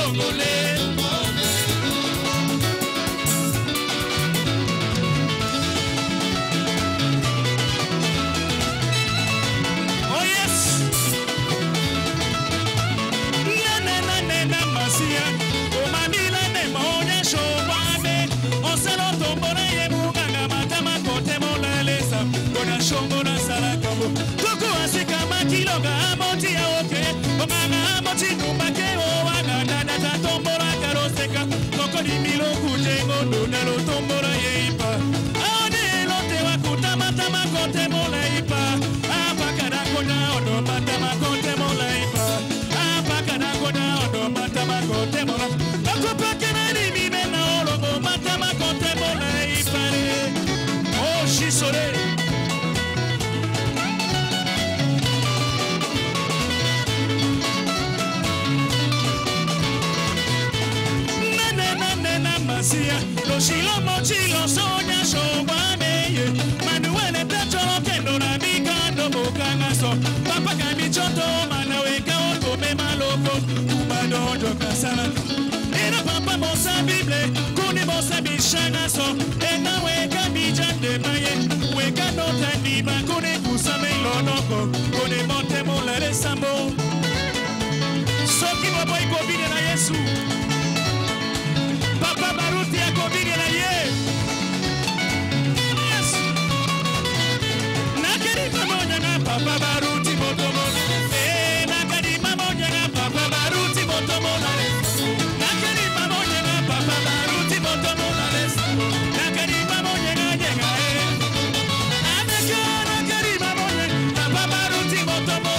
Congolais. Oh yes. Nana masia. O mamila ne moya shobane. On se lo tombona ye muganga matama kote mola lesa. Kona shongo na sala kabo. Koko asika makiloga amoti ya oke. Omanga amoti numbake o wana dada tombora karoseka. Koko di milo kujengo dona lo tombora ye ipa. Ade lo te wakuta matama kote mola ipa. Apakada kona odo matama kote mola ipa. Apakada kona odo matama kote mola. Akupakena ni mime na ologo matama kote mola ipa. Oh shisore. Lo shilo mochilo sonya shobane Manuele tachoro kendo na mikando bukanga so Papa kamichoto manaweka oto me maloko Umadojo kasana Ena papa mosa bible Kuni mosa bishanga so Ena weka bijande maye Weka nota niba kuni kusame ilonoko Kuni monte mulere sambo Soki wabo ikobine na Yesu Papa Baruti a combine la ye. Yes. Nakari mamoja na Papa Baruti motomo. Nakari mamoja na Papa Baruti motomo. Nakari mamoja na Papa Baruti motomo. Nakari mamoja na jenga nakari mamoja na Papa Baruti motomo.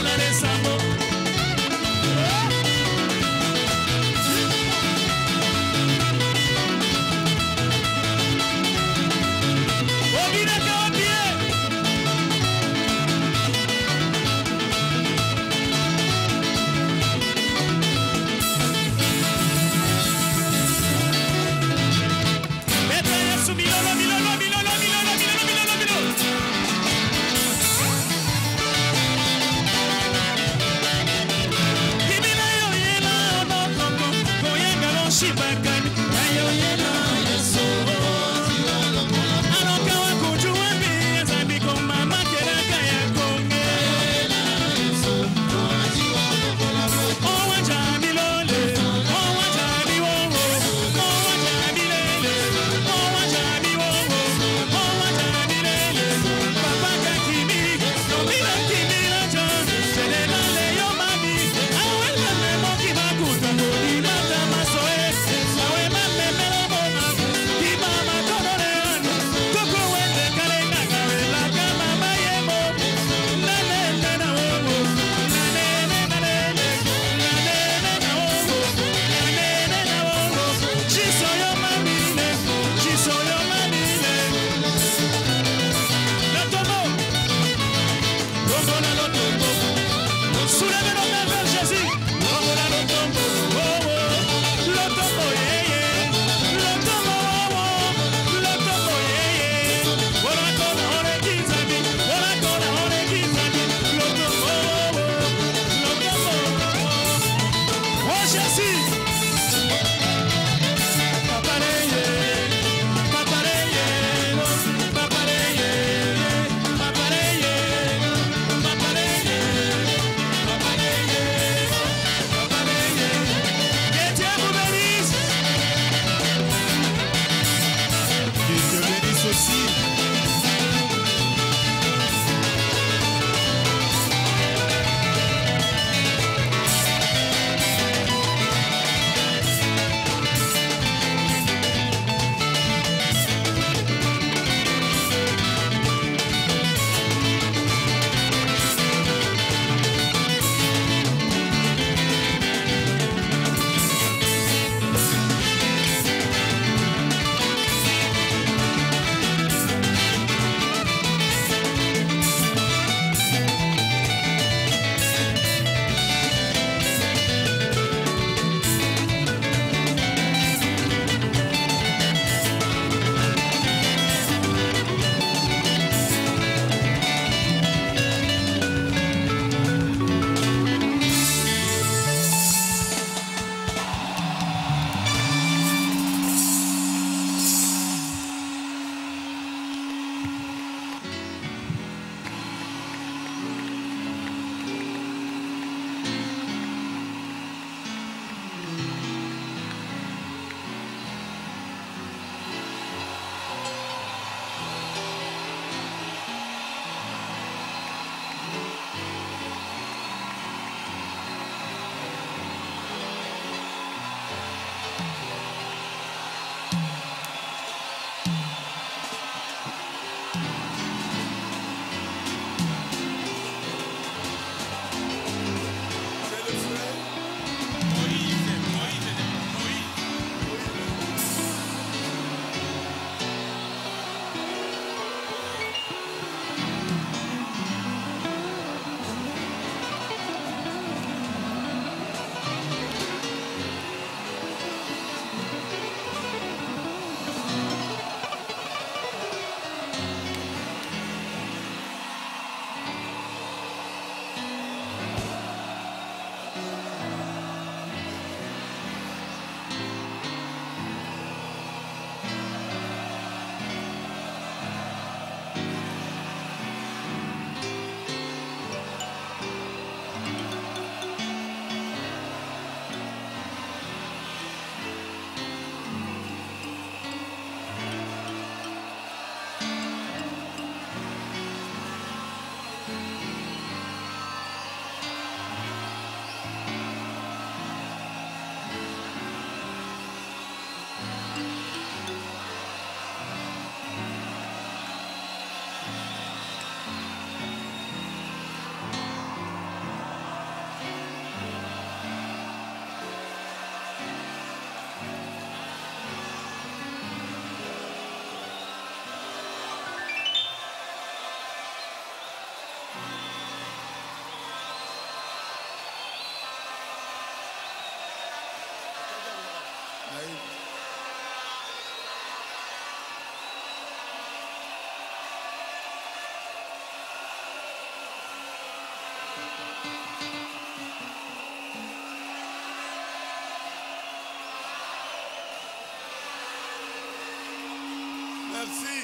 Merci.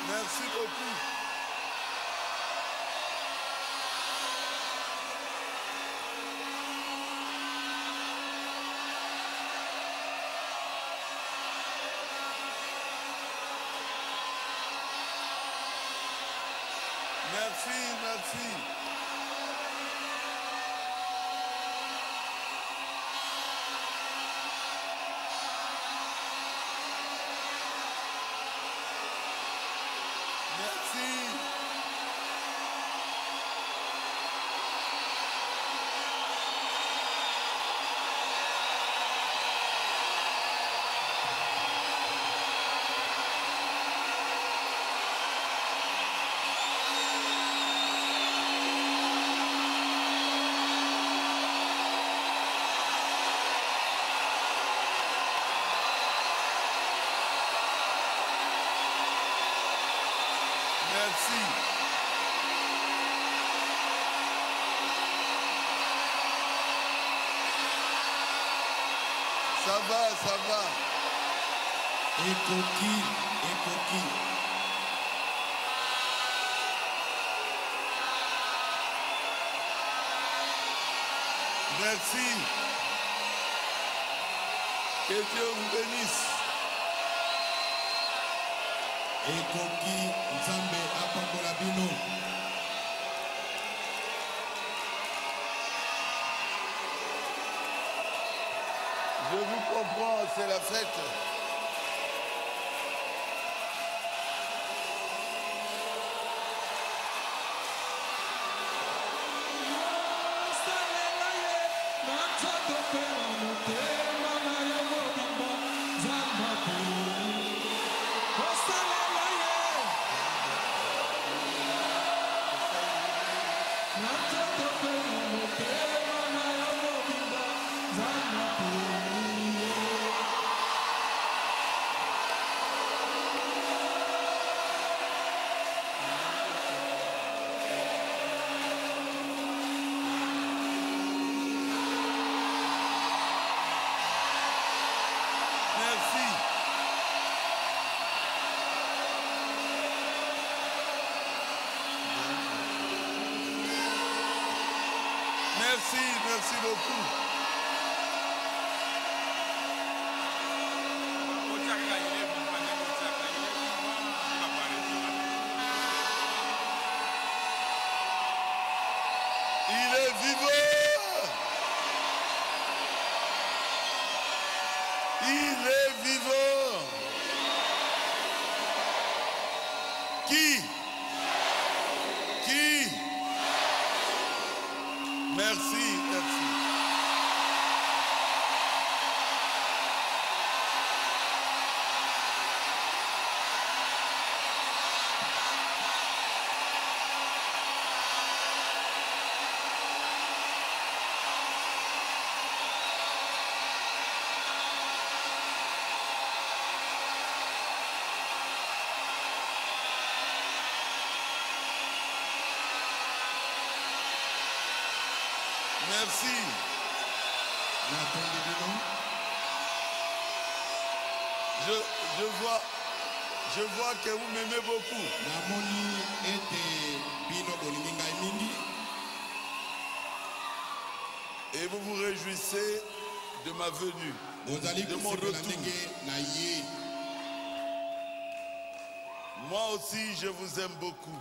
Merci beaucoup. Merci, merci. Merci. Merci. Ça va, ça va. Ekoki, ekoki. Merci. Que Dieu vous bénisse. Ekoki, Nzambe apambola bino. Je vous comprends, c'est la fête. Merci. Merci, merci beaucoup. Il est vivant. Il est vivant. Qui? Merci, merci. Merci. Je vois que vous m'aimez beaucoup. Et vous vous réjouissez de ma venue, de mon retour. Moi aussi, je vous aime beaucoup.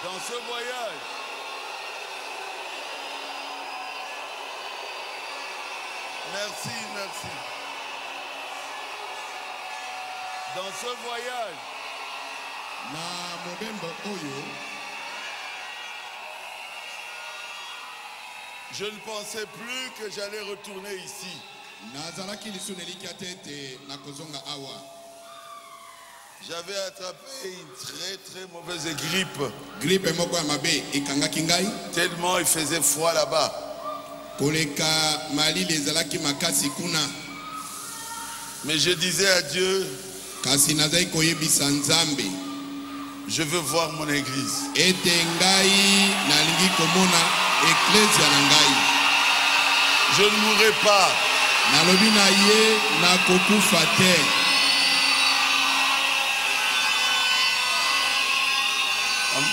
Dans ce voyage, merci, merci. Dans ce voyage, je ne pensais plus que j'allais retourner ici. J'avais attrapé une très mauvaise grippe. Tellement il faisait froid là-bas. koleka mali lezalaki makasi kuna. Mais je disais à Dieu, kasi nazai koyebisa Nzambe, je veux voir mon église. ete ngai nalingi komona eklesia na ngai. Je ne mourrai pas. Nalobi na ye na kokufa te.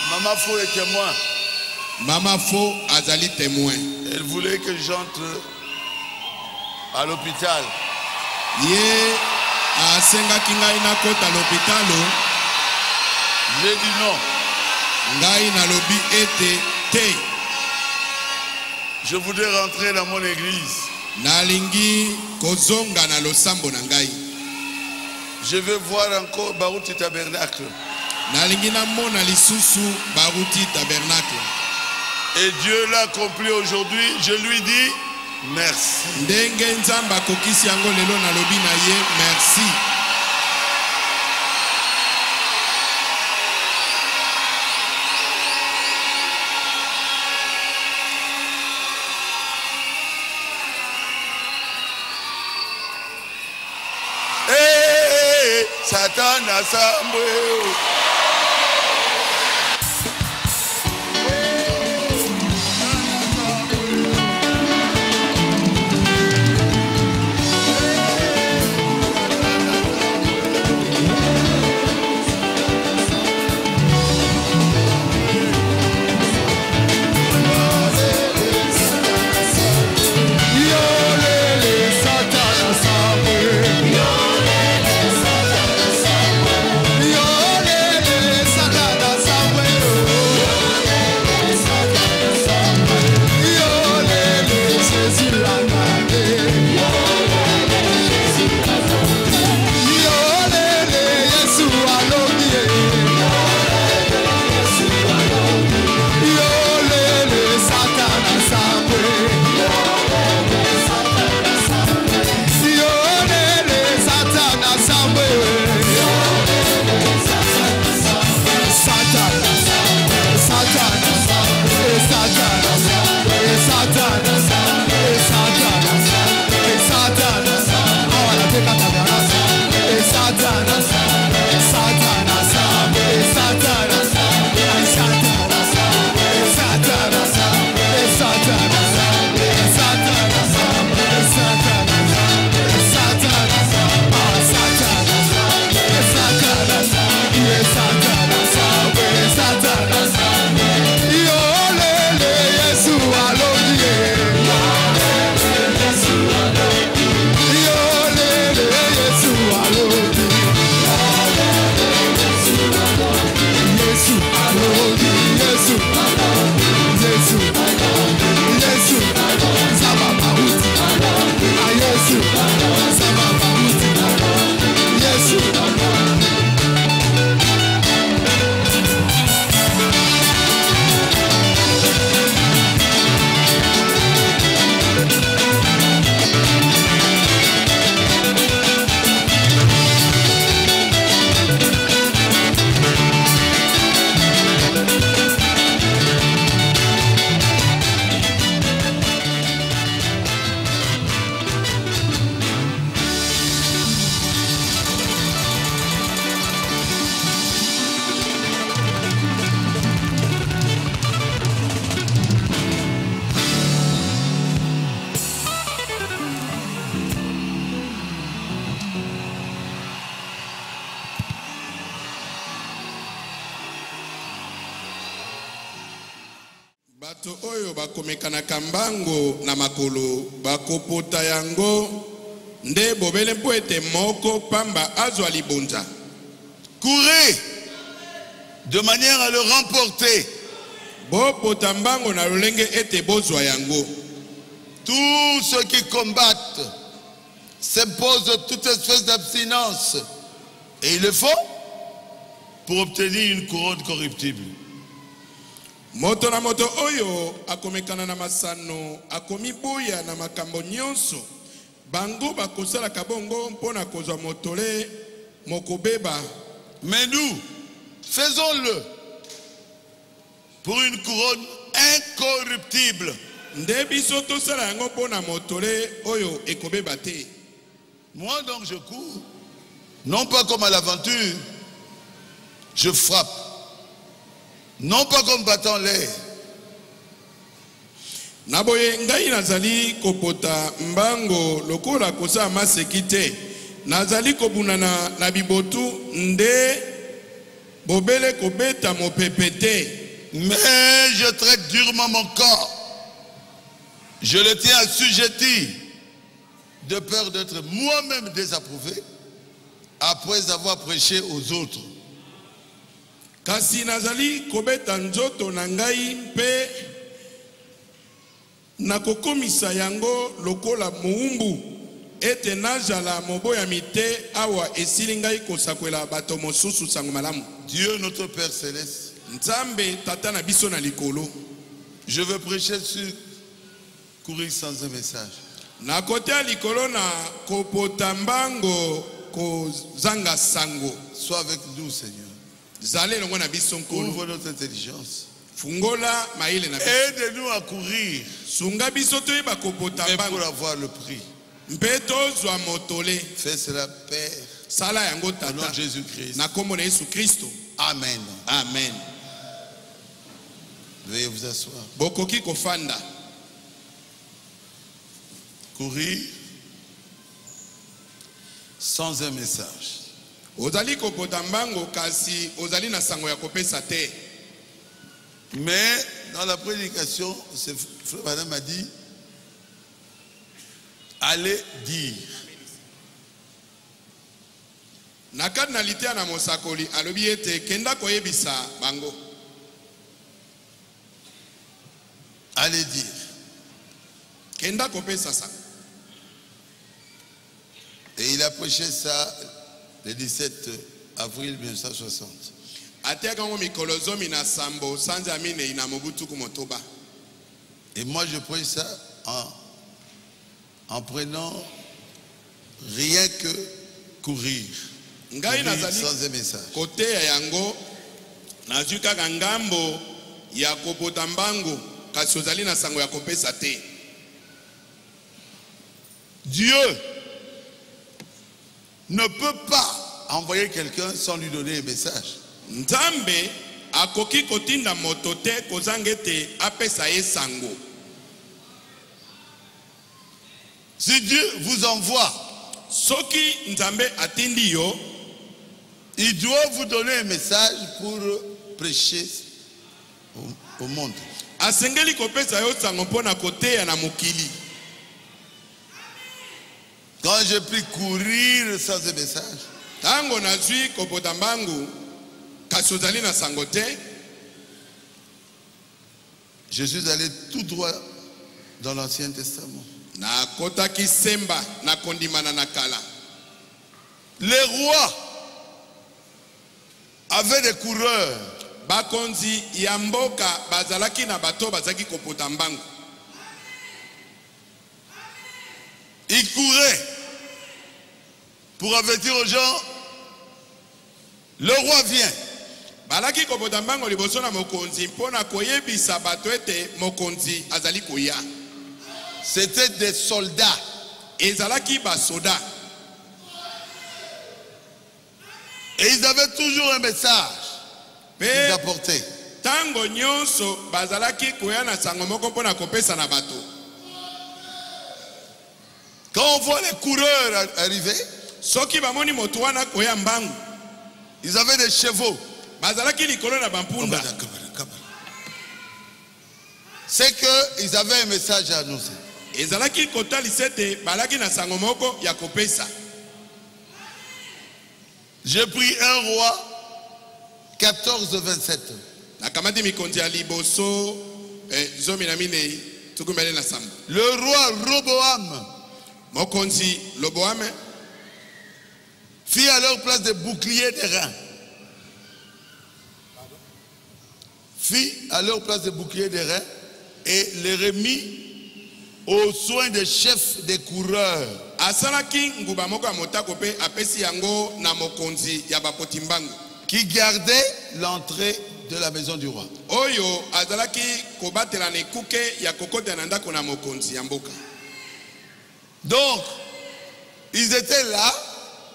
Maman Fo est témoin. Mama Fo azali témoin. Elle voulait que j'entre à l'hôpital. Ye asengaki ngai nakota l'hôpitalo. J'ai dit non. Ngai nalobi ete te. Je voudrais rentrer dans mon église. Nalingi kozonga na losambo na ngai. Je veux voir encore Baruti Tabernacle. Nalingi na mona lisusu Baruti Tabernacle. Et Dieu l'a accompli aujourd'hui. Je lui dis merci. Ndenge Nzambe akokisi yango lelo nalobi na ye merci. Satan assemblé. Bato oyo bakomekana kambango na makolo bakopota yango nde bobele mpo ete moko pamba azwa libonza. Courez de manière à le remporter. Bopota mbango na lolenge ete bozwa yango. Tous ceux qui combattent s'imposent toute espèce d'abstinence. Et ils le font pour obtenir une couronne corruptible. Moto na moto oyo akomekana na masano akomi boya na makambo nyonso bango bakosala kabongo mpona kozwa motole mokobeba. Mais nous faisons-le pour une couronne incorruptible. nde biso tosala yango mpona motole oyo ekobeba te. Moi donc je cours, non pas comme à l'aventure, je frappe, non pas comme battant l'air. Naboye ngai nazali kopota mbango lokola kosa maseki te. Nazali kobunana na bibotu nde bobele kobeta mopepete. Mais je traite durement mon corps. Je le tiens assujetti de peur d'être moi-même désapprouvé après avoir prêché aux autres. Kasi nazali kobeta nzoto na ngai mpe nakokomisa yango lokola muumbu ete najala moboyami te awa esili ngai kosakwela bato mosusu sango malamu. Dieu notre Père Céleste, Nzambe tata na biso na likolo, je veux prêcher sur courir sans un message. na kote ya likolo na kopota mbango kozanga sango. Sois avec nous, Seigneur. Zale longo na biso nkolo. Ouvre notre intelligence. Fungola maile na biso. Aide-nous à courir. Sunga biso toyeba kopota Mais pour mbango. avoir le prix. Mpe tozwa motole. Fais cela, Père, Sala yango au nom tata. de Jésus-Christ. Na kombo na Yesu Kristo. Amen. Amen. Veuillez vous asseoir. Bokoki kofanda. Courir sans un message. Ozali kopota mbango kasi ozali na sango ya kopesa te. Mais dans la prédication, Frère Madame a dit, allez dire. Na kati na litea na mosakoli alobi ete kenda koyebisa bango. Allez dire. Kenda kopesa sa. Et il a prêché ça le 17 avril 1960. Ateka ngo mikolo zomi na sambo sanza mine ina mobutu kumotoba. Et moi je prêche ça en prenant rien que courir. Ngai Courir nazali sans un message. kote ya yango nazwi kaka ngambo ya kopota mbango kasi ozali na sango ya kopesa te. Dieu ne peut pas envoyer quelqu'un sans lui donner un message. Nzambe akoki kotinda moto te kozanga ete apesa ye sango. Si Dieu vous envoie, Soki Nzambe atindi yo, il doit vous donner un message pour prêcher au monde. asengeli kopesa yo sango mpona koteya na mokili. Quand j'ai pu courir sans un message, Tango nazwi kopota mbangu kasi ozali na sango te, je suis allé tout droit dans l'Ancien Testament. na kotaki semba na kondimana na kala. Les rois avaient des coureurs. Bakonzi ya mboka bazalaki na bato bazaki kopota mbangu. Ils couraient pour avertir aux gens, le roi vient. Balaki kopota mbango liboso na mokonzi mpona koyebisa bato ete mokonzi azali koya. C'était des soldats. Ezalaki basoda. Et ils avaient toujours un message qu'ils apportaient. Tango nyonso bazalaki koya na sango moko mpona kopesa na bato. Quand on voit les coureurs arriver, Soki bamoni moto wana koya mbangu, ils avaient des chevaux. bazalaki likolo na bampunda. C'est qu'ils avaient un message à annoncer. Ezalaki kotalisa ete balaki na sango moko ya kopesa. J'ai pris un roi 14-27. Nakamati mikonzi ya liboso zomi na minei tukumbele na sambo. Le roi Roboam Mokonzi Loboame fit à leur place des boucliers d'airain. Fit à leur place des boucliers d'airain et les remit aux soins des chefs des coureurs. asalaki nguba moko ya motako pe apesi yango na mokonzi ya bapoti mbangu Qui gardaient l'entrée de la maison du roi. Oyo azalaki kobatela ne kuke ya kokota na ndako na mokonzi ya mboka. Donc, ils étaient là,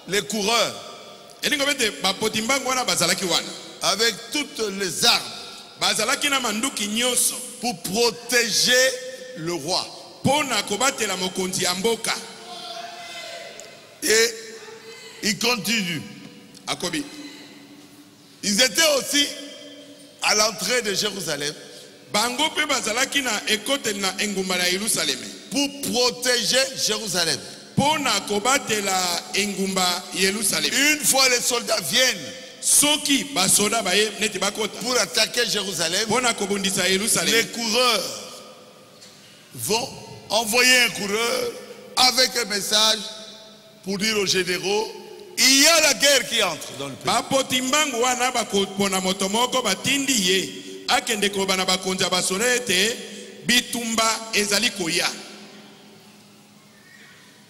les coureurs, Elingo bete ba potimbango wana bazalaki wana. avec toutes les armes, Bazalaki na manduki nyoso pour protéger le roi. pona kobatela mokonzi ya mboka. Et ils continuent. Akobi. Ils étaient aussi à l'entrée de Jérusalem Bango pe bazalaki na ekote na engumba na Yerusalem. pour protéger Jérusalem. Pona kobatela engumba Yerusalem. Une fois les soldats viennent Soki basoda baye neti bakota. pour attaquer Jérusalem, Pona kobundisa les Yerusalem. coureurs vont envoyer un coureur avec un message pour dire aux généraux, il y a la guerre qui entre dans le pays. Ba potimbango wana bakopona motomoko batindi ye. Akende koba na bakonza basolete bitumba ezali koya.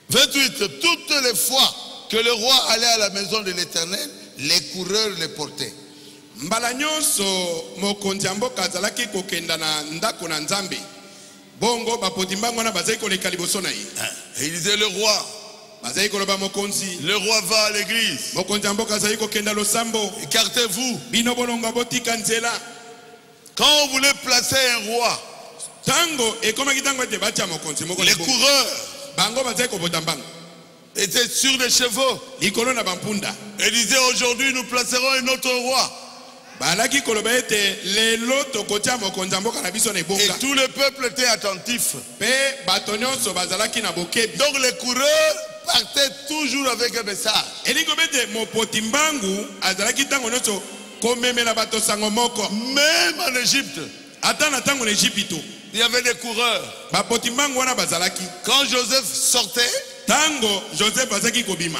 28. Toutes les fois que le roi allait à la maison de l'Éternel, les coureurs les portaient. Mbala nyonso mokonzi ya mboka azalaki kokenda na ndako na Nzambe. Bongo bapotimbango na bazali koleka liboso na ye. Et il disait, le roi va à l'église. Écartez-vous. Quand on voulait placer un roi, les coureurs étaient sur des chevaux et disaient, aujourd'hui nous placerons un autre roi. Et tout le peuple était attentif. Donc les coureurs partaient toujours avec un message. Même en Égypte, il y avait des coureurs. Quand Joseph sortait,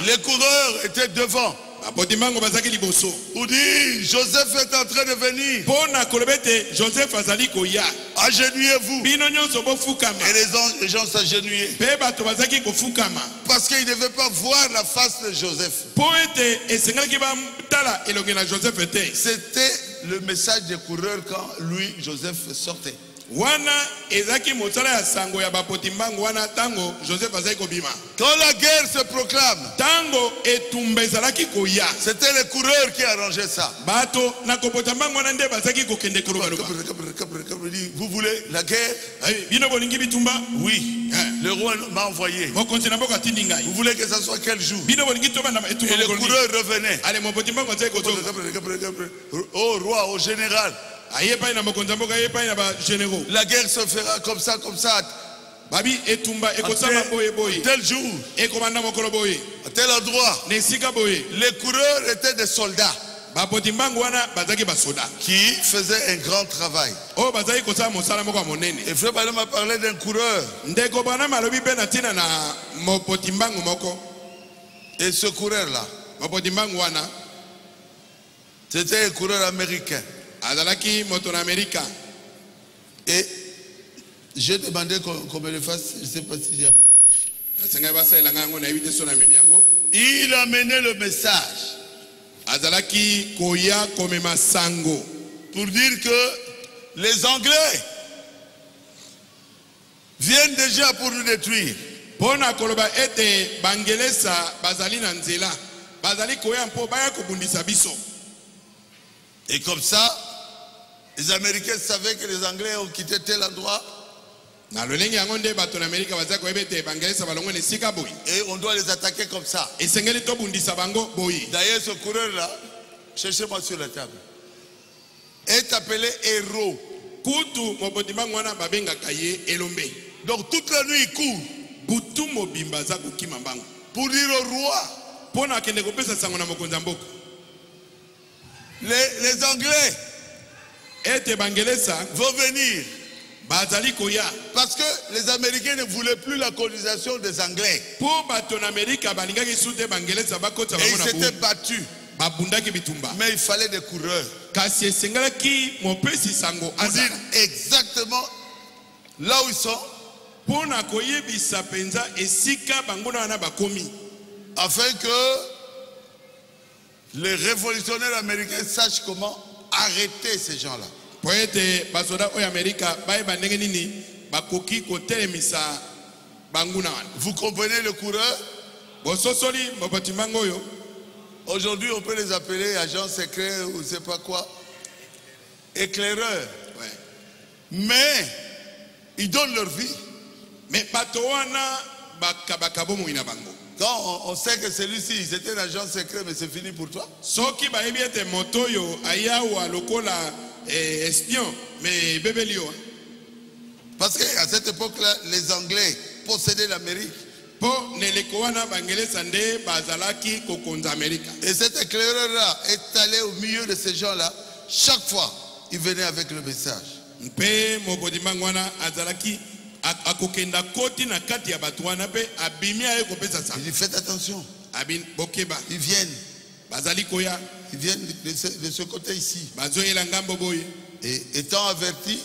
les coureurs étaient devant. Pour dire, Joseph est en train de venir. Agenouillez-vous. Et les gens s'agenouillaient. Parce qu'ils ne devaient pas voir la face de Joseph. C'était le message des coureurs quand lui, Joseph, sortait. Wana ezaki motala ya sango ya bapotimbango wana tango Joseph azai kobima. Quand la guerre se proclame, tango etumba ezalaki koya. C'était les coureurs qui arrangeaient ça. Bato na kopotambango wana nde bazaki kokende koloba. Vous voulez la guerre? Bino bolingi bitumba? Oui. Le roi m'a envoyé. Vous voulez que ça soit quel jour? Et les coureurs revenaient. Au roi, au général. La guerre se fera comme ça, comme ça. Tel jour, à tel endroit. Les coureurs étaient des soldats qui faisaient un grand travail. Et Frère Balé m'a parlé d'un coureur. Et ce coureur-là, c'était un coureur américain. Et j'ai demandé qu'on me le fasse, je ne sais pas si j'ai amené. Il a amené le message pour dire que les Anglais viennent déjà pour nous détruire. Et comme ça, les Américains savaient que les Anglais ont quitté tel endroit. Et on doit les attaquer comme ça. D'ailleurs, ce coureur-là, cherchez-moi sur la table, est appelé héros. Donc toute la nuit, il court pour dire au roi. Les Anglais vont venir. Parce que les Américains ne voulaient plus la colonisation des Anglais. Et ils s'étaient battus. Mais il fallait des coureurs pour dire exactement là où ils sont, afin que les révolutionnaires américains sachent comment arrêter ces gens-là. Poete basoda o Amerika bae bandenge nini bakoki kotelemisa banguna wana. Vous comprenez le coureur? Bososoli mobotimbango yo. Aujourd'hui, on peut les appeler agents secrets ou je ne sais pas quoi, éclaireurs. Ouais. Mais ils donnent leur vie. Mais patoana bakabakabo muina bango. Quand on sait que celui-ci, c'était un agent secret, mais c'est fini pour toi. Soki ba ebiete motoyo ayawa lokola espion mais bebelio. Parce qu'à cette époque-là, les Anglais possédaient l'Amérique. Et cet éclaireur-là est allé au milieu de ces gens-là. Chaque fois, il venait avec le message. Il dit faites attention. Ils viennent. Ils viennent de ce côté ici. Et étant avertis,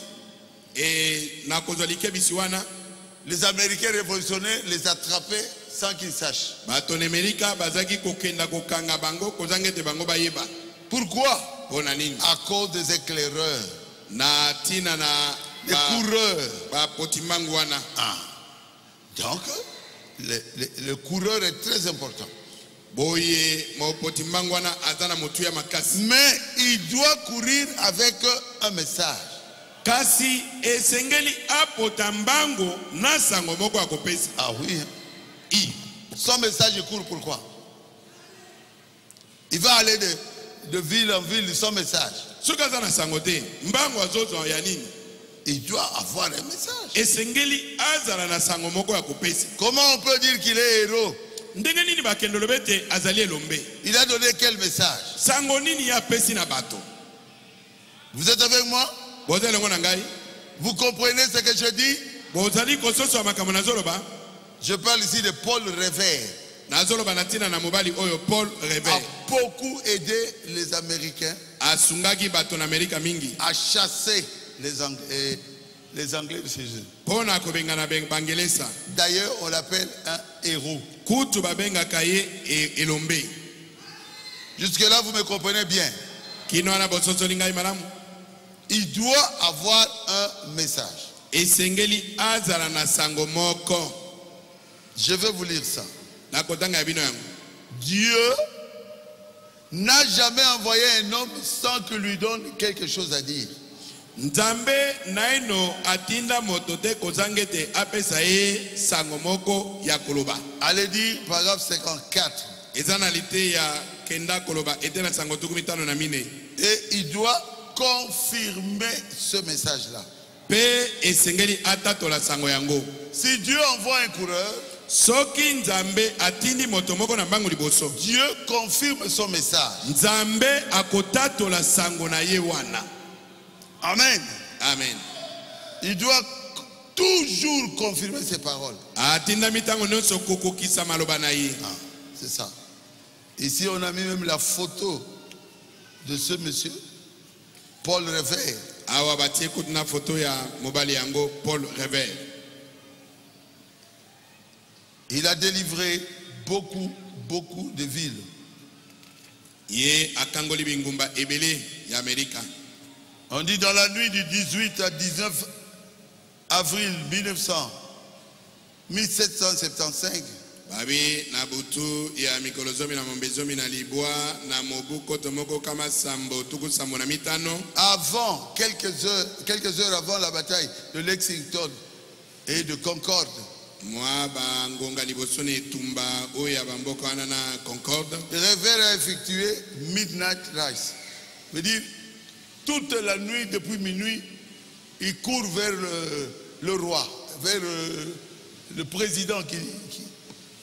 les Américains révolutionnaires les attrapaient sans qu'ils sachent. Pourquoi? À cause des éclaireurs, des coureurs. Donc, le coureur est très important. Mais il doit courir avec un message. Kasi esengeli apotambango na sango moko akopesa. Ah oui. Son message court pourquoi? Il va aller de ville en ville, son message. Sukaza sango te, mbango azozo ya nini? Il doit avoir un message. Esengeli azala na sango moko akopesa. Comment on peut dire qu'il est héros? Ndenge nini bakendolo bete azali elombe? Il a donné quel message? Sango nini ya pesi na bato? Vous êtes avec moi? Vous comprenez ce que je dis? Je parle ici de Paul Revere. A beaucoup aidé les Américains à chasser les Anglais de chez eux. D'ailleurs, on l'appelle un héros. Jusque-là, vous me comprenez bien. Il doit avoir un message. Je vais vous lire ça. Dieu n'a jamais envoyé un homme sans qu'il lui donne quelque chose à dire. Allez dire paragraphe 54. Et il doit confirmer ce message-là. Si Dieu envoie un coureur, Dieu confirme son message. Amen. Amen. Il doit toujours confirmer ses paroles. C'est ça. Ici, on a mis même la photo de ce monsieur. Paul Revere. Il a délivré beaucoup de villes. On dit dans la nuit du 18 à 19 avril 1775. Babi na butu ya mikolozomi na mombezomi na libwa na mobu koto moko kama sambo tuku sambo na mitano. Avant, quelques heures avant la bataille de Lexington et de Concorde. Moi ba ngonga liboso ne tumba oya bamboka wana na Concorde. Revere a effectué Midnight Rise. Veut dire toute la nuit depuis minuit, il court vers le roi, vers le président qui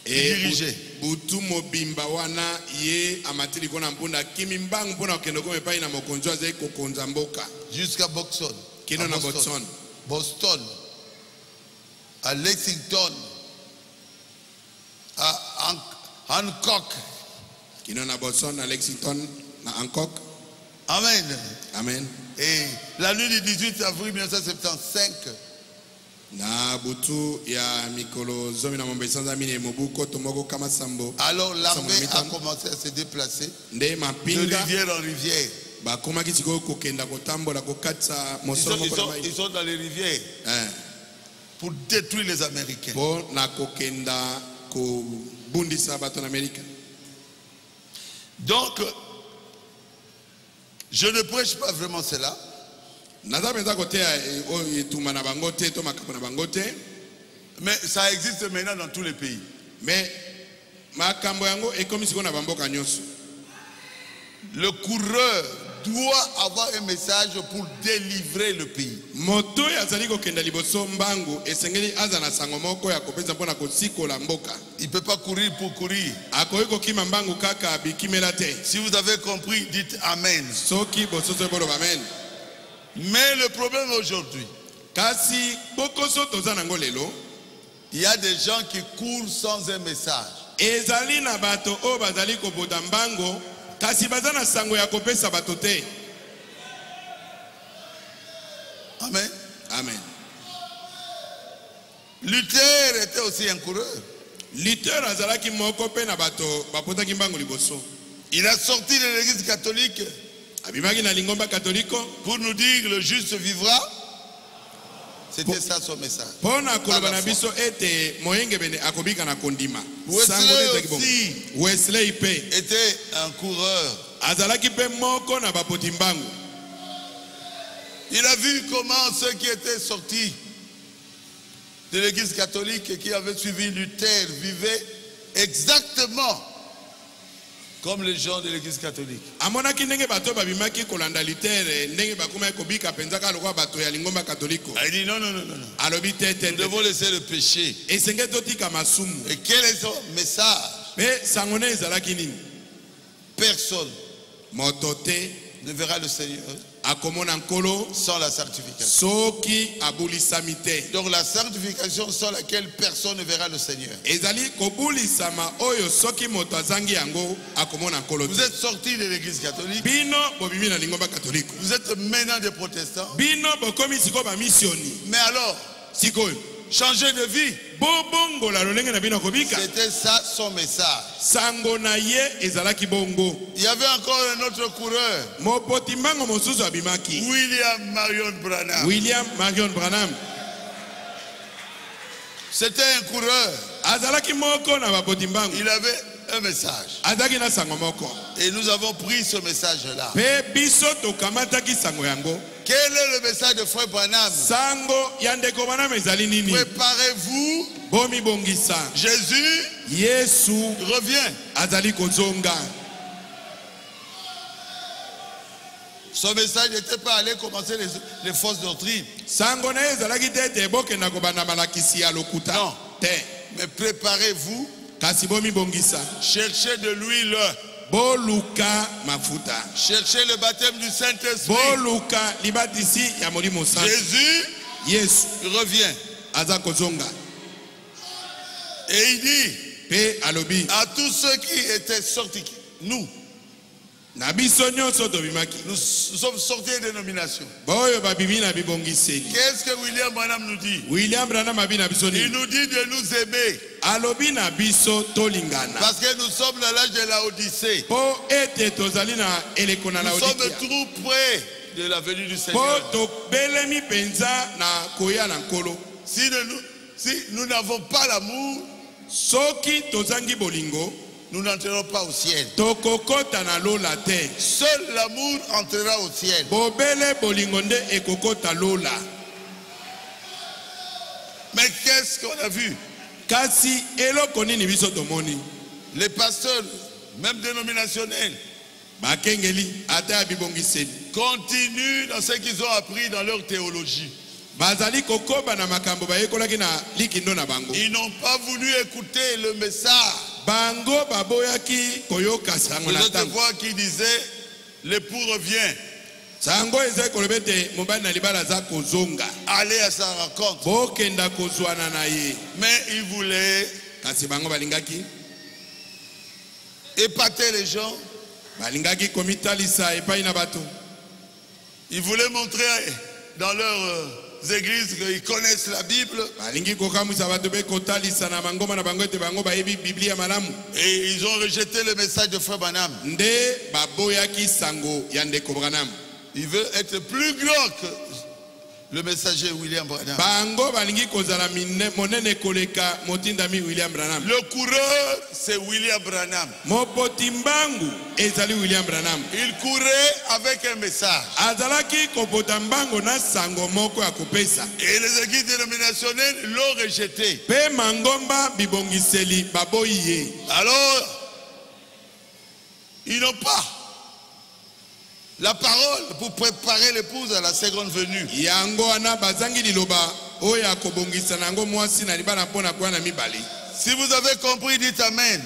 dirigeait. Butu mobimba wana ye amatili kona mpunda kimimbangu mpona kendo kome pai na mokonzo aze kokonza mboka jusqu'à Boston. Kino na Boston. Boston, à Lexington, à Hancock. Kino na Boston, à Lexington, na Hancock. Amen. Amen. Et la nuit du 18 avril 1975, na butu ya mikolo zomi na mombe sanza mine mobuko tomoko kama sambo. Alors l'armée a commencé à se déplacer de rivière en rivière. bakomaki sikoyo kokenda kotambola kokatisa mosolo moko na mai. Ils sont dans les rivières pour détruire les Américains. Po na kokenda kobundisa bato na Amerika. Donc, je ne prêche pas vraiment cela. Mais ça existe maintenant dans tous les pays. Mais le coureur doit avoir un message pour délivrer le pays. Il ne peut pas courir pour courir. Si vous avez compris, dites Amen. Mais le problème aujourd'hui, il y a des gens qui courent sans un message. Amen. Amen. Luther était aussi un coureur. Il a sorti de l'église catholique pour nous dire que le juste vivra. C'était ça son message. Wesley était un coureur. Il a vu comment ceux qui étaient sortis de l'église catholique et qui avaient suivi Luther vivaient exactement comme les gens de l'église catholique. Il dit non. Nous devons laisser le péché. Et quel est son message? Personne ne verra le Seigneur sans la sanctification. Donc la sanctification sans laquelle personne ne verra le Seigneur. Vous êtes sortis de l'église catholique. Vous êtes maintenant des protestants. Mais alors, changer de vie. C'était ça son message. Il y avait encore un autre coureur. William Marion Branham. C'était un coureur. Il avait un message. Et nous avons pris ce message-là. Quel est le message de Frère Branham? Préparez-vous. Jésus revient. Son message n'était pas allé commencer les fausses doctrines. Non. Mais préparez-vous. Cherchez de l'huile. Cherchez le baptême du Saint-Esprit. Jésus revient. Et il dit à tous ceux qui étaient sortis, nous sommes sortis des dénominations. Qu'est-ce que William Branham nous dit? Il nous dit de nous aimer. Parce que nous sommes dans l'âge de la Odyssée. Nous sommes trop près de la venue du Seigneur. Si nous n'avons pas l'amour, nous n'entrerons pas au ciel. Seul l'amour entrera au ciel. Mais qu'est-ce qu'on a vu? Les pasteurs, même dénominationnels, continuent dans ce qu'ils ont appris dans leur théologie. Ils n'ont pas voulu écouter le message. Vous êtes voir qui disait l'époux revient. Allez à sa rencontre. Mais il voulait épater les gens. Il voulait montrer dans leurs églises qui connaissent la Bible. Et ils ont rejeté le message de Frère Branham. Il veut être plus grand que le messager William Branham. Le coureur, c'est William Branham. Il courait avec un message. Et les églises dénominationnelles l'ont rejeté. Alors, ils n'ont pas la parole pour préparer l'épouse à la seconde venue. Si vous avez compris, dites Amen.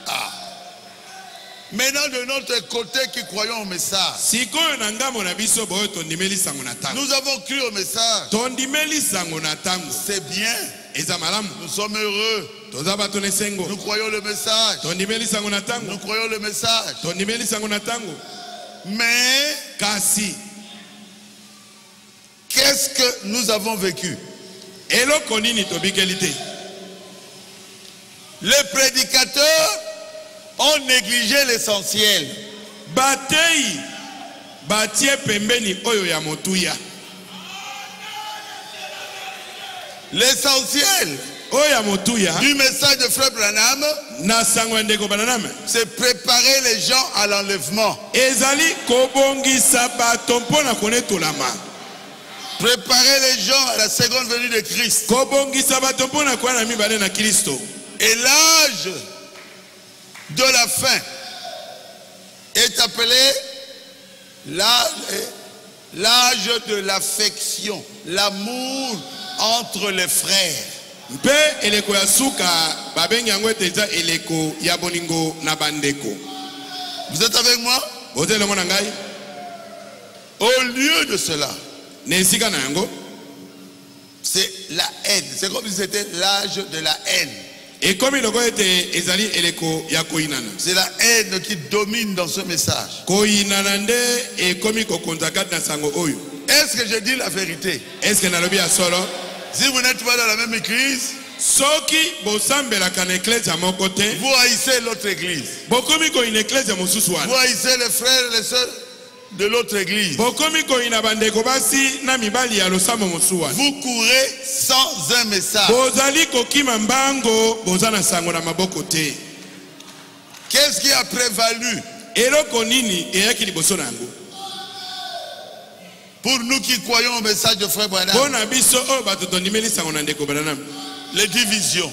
Ah. Maintenant, de notre côté qui croyons au message, nous avons cru au message. C'est bien. Nous sommes heureux. Nous croyons le message. Nous croyons le message. Mais qu'est-ce que nous avons vécu? Les prédicateurs ont négligé l'essentiel. L'essentiel du message de Frère Branham, c'est préparer les gens à l'enlèvement. Préparer les gens à la seconde venue de Christ. Et l'âge de la fin est appelé l'âge de l'affection, l'amour entre les frères. Vous êtes avec moi? Au lieu de cela, c'est la haine. C'est comme si c'était l'âge de la haine. C'est la haine qui domine dans ce message. Est-ce que je dis la vérité? Si vous n'êtes pas dans la même église, vous haïssez l'autre église. Vous haïssez les frères et les sœurs de l'autre église. Vous courez sans un message. Qu'est-ce qui a prévalu? Pour nous qui croyons au message de Frère Branham, les divisions,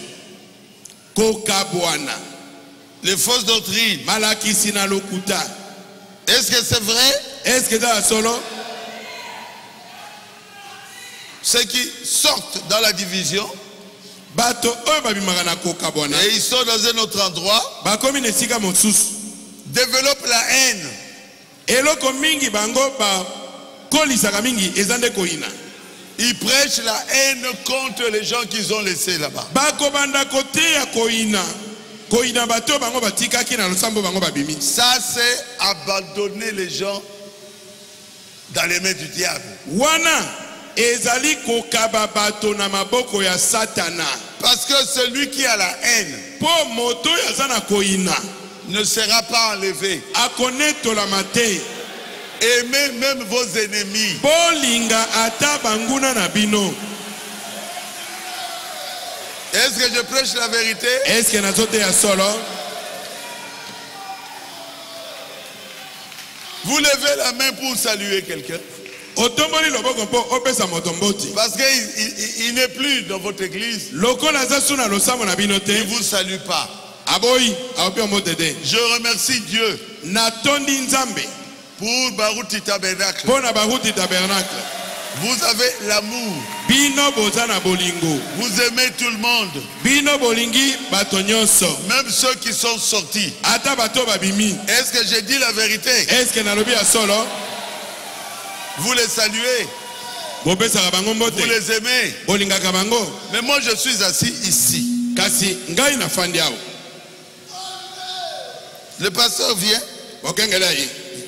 les fausses doctrines. Est-ce que c'est vrai? Ceux qui sortent dans la division et ils sont dans un autre endroit, développent la haine. Ils prêchent la haine contre les gens qu'ils ont laissés là-bas. Ça, c'est abandonner les gens dans les mains du diable. Parce que celui qui a la haine ne sera pas enlevé. Aimez même vos ennemis. Est-ce que je prêche la vérité? Vous levez la main pour saluer quelqu'un. Parce qu'il n'est plus dans votre église. Il ne vous salue pas. Je remercie Dieu pour Baruti Tabernacle. Vous avez l'amour. Vous aimez tout le monde. Même ceux qui sont sortis. Est-ce que j'ai dit la vérité? Vous les saluez. Vous les aimez. Mais moi je suis assis ici. Le pasteur vient.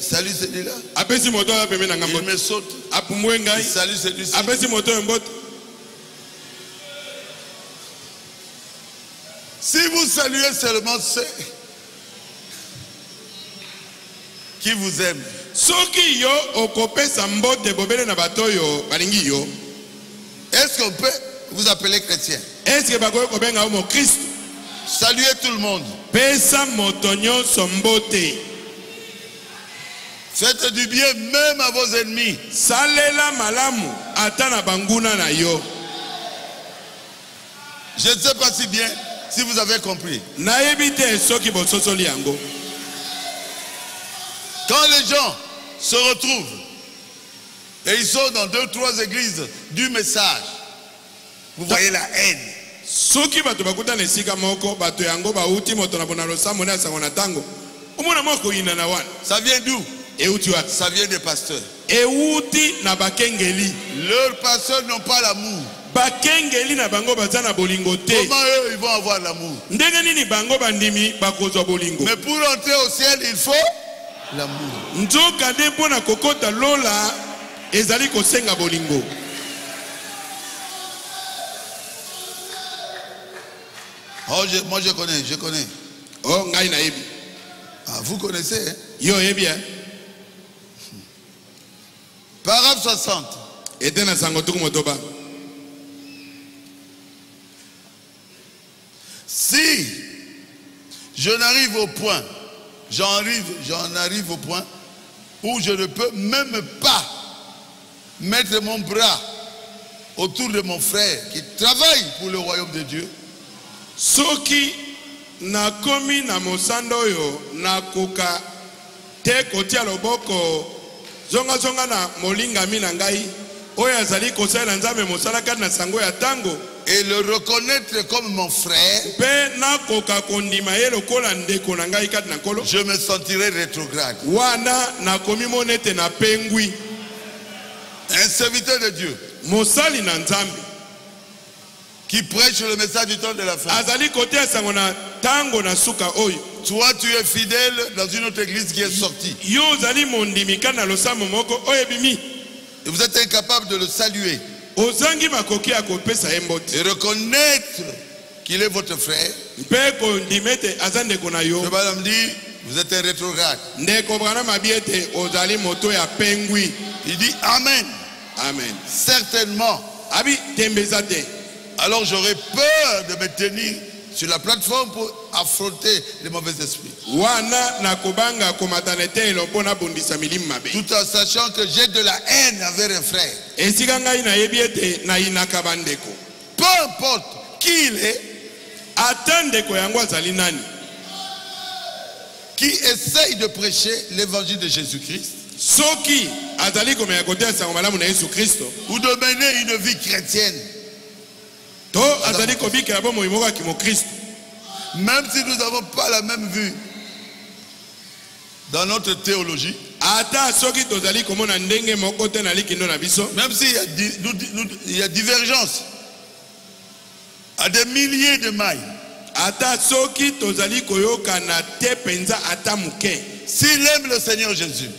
salue celui-là. Il me saute. Il salue celui-ci. Si vous saluez seulement ceux qui vous aiment, est-ce qu'on peut vous appeler chrétien? Saluez tout le monde. Faites du bien même à vos ennemis. Je ne sais pas si bien si vous avez compris. Quand les gens se retrouvent et ils sont dans 2 ou 3 églises du message, vous voyez la haine. Ça vient d'où? Ça vient des pasteurs. Leurs pasteurs n'ont pas l'amour. Comment eux ils vont avoir l'amour? Mais pour entrer au ciel, il faut l'amour. Oh, moi je connais. Oh, ah, vous connaissez, hein? Yo, bien. Paragraphe 60. Si je n'arrive au point, j'en arrive au point où je ne peux même pas mettre mon bras autour de mon frère qui travaille pour le royaume de Dieu. Soki na komi na mosando yo na koka te kotia loboko zonga na molinga mina ngai oyo azali kosala nzambe mosala kati na sango ya tango et le reconnaître comme mon frère, pe na koka kondima ye lokola ndeko na ngai kati na kolo, je me sentirai rétrograde. Wana na komi monete na pengwi. Un serviteur de Dieu mosali na nzambe qui prêche le message du temps de la fin. Azali kote sango na tango na suka oyo. Toi tu es fidèle dans une autre église qui est sortie. Yo zali mondimi kana losamo moko oyo bimi. Et vous êtes incapable de le saluer. Ozangi makoki akopesa emboti. Et reconnaître qu'il est votre frère. Pe kondimete azande kona yo. Le Balaam dit, vous êtes un rétrograde. Ndeko brana mabiete ozali moto ya pengwi. Il dit amen. Amen. Certainement. Abi tembezate. Alors j'aurais peur de me tenir sur la plateforme pour affronter les mauvais esprits. Tout en sachant que j'ai de la haine envers un frère. Peu importe qui il est, qui essaye de prêcher l'évangile de Jésus-Christ, ou de mener une vie chrétienne. Même si nous n'avons pas la même vue dans notre théologie, même s'il y a divergence à des milliers de mailles, s'il aime le Seigneur Jésus,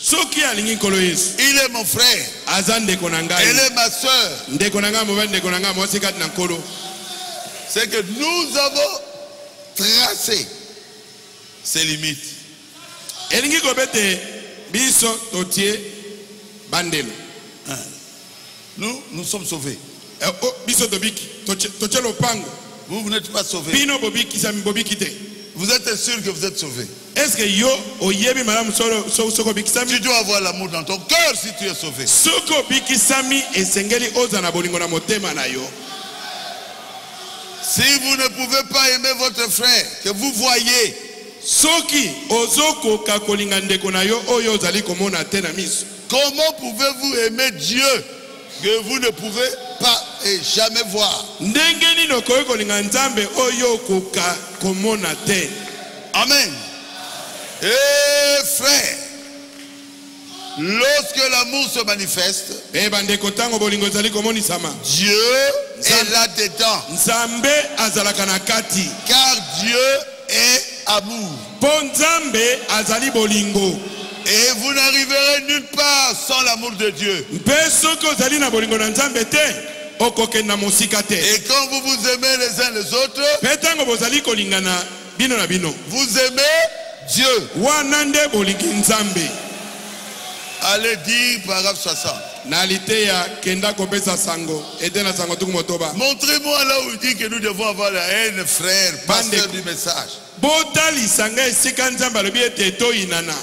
il est mon frère, elle est ma soeur, c'est que nous avons tracé ses limites. Nous sommes sauvés. Vous n'êtes pas sauvés. Vous êtes sûr que vous êtes sauvés. Est-ce que tu dois avoir l'amour dans ton cœur si tu es sauvé. Si vous ne pouvez pas aimer votre frère que vous voyez, comment pouvez-vous aimer Dieu que vous ne pouvez pas et jamais voir? Amen. Et frère, lorsque l'amour se manifeste, Dieu est là-dedans. Car Dieu est amour. Et vous n'arriverez nulle part sans l'amour de Dieu. Mpe soki ozali na bolingo na Nzambe te, okokenda mosika te. Et quand vous vous aimez les uns les autres, Mpe tango bozali kolingana bino na bino, vous aimez Dieu. wana nde bolingi Nzambe. Allez dire paragraphe 60. Naliteya kenda kopesa sango, ete na sango tuku motoba. Montrez-moi là où il dit que nous devons avoir la haine, frère, pasteur du message. Botali sanga esika Nzambe alobi ete toyinana.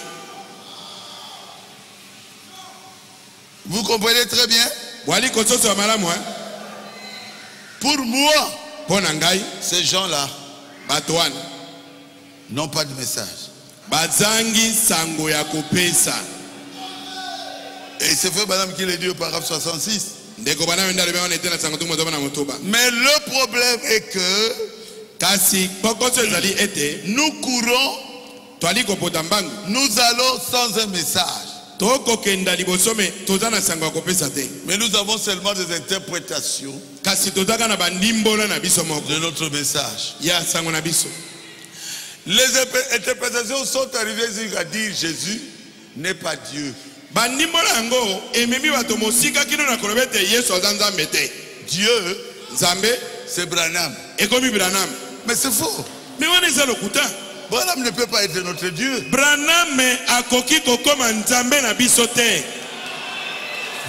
Vous comprenez très bien? Wali kososo ya malamu, Pour moi, pona ngai, ces gens-là bato wana n'ont pas de message. bazangi sango ya kopesa. Et c'est frère madame qui l'a dit au paragraphe 66. Mais le problème est que nous courons, nous allons sans un message. Mais nous avons seulement des interprétations de notre message. Les interprétations sont arrivées à dire Jésus n'est pas Dieu. Dieu, c'est Branham. Mais c'est faux. Branham ne peut pas être notre Dieu.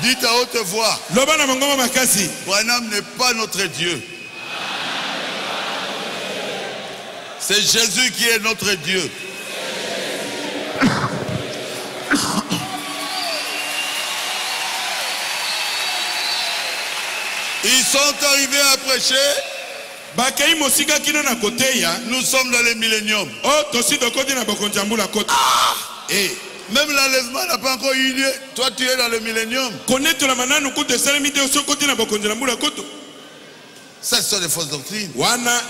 Dites à haute voix, Branham n'est pas notre Dieu. C'est Jésus qui est notre Dieu. Ils sont arrivés à prêcher. Nous sommes dans le millénium. Même l'enlèvement n'a pas encore eu lieu. Toi, tu es dans le millénium. Ça, ce sont des fausses doctrines.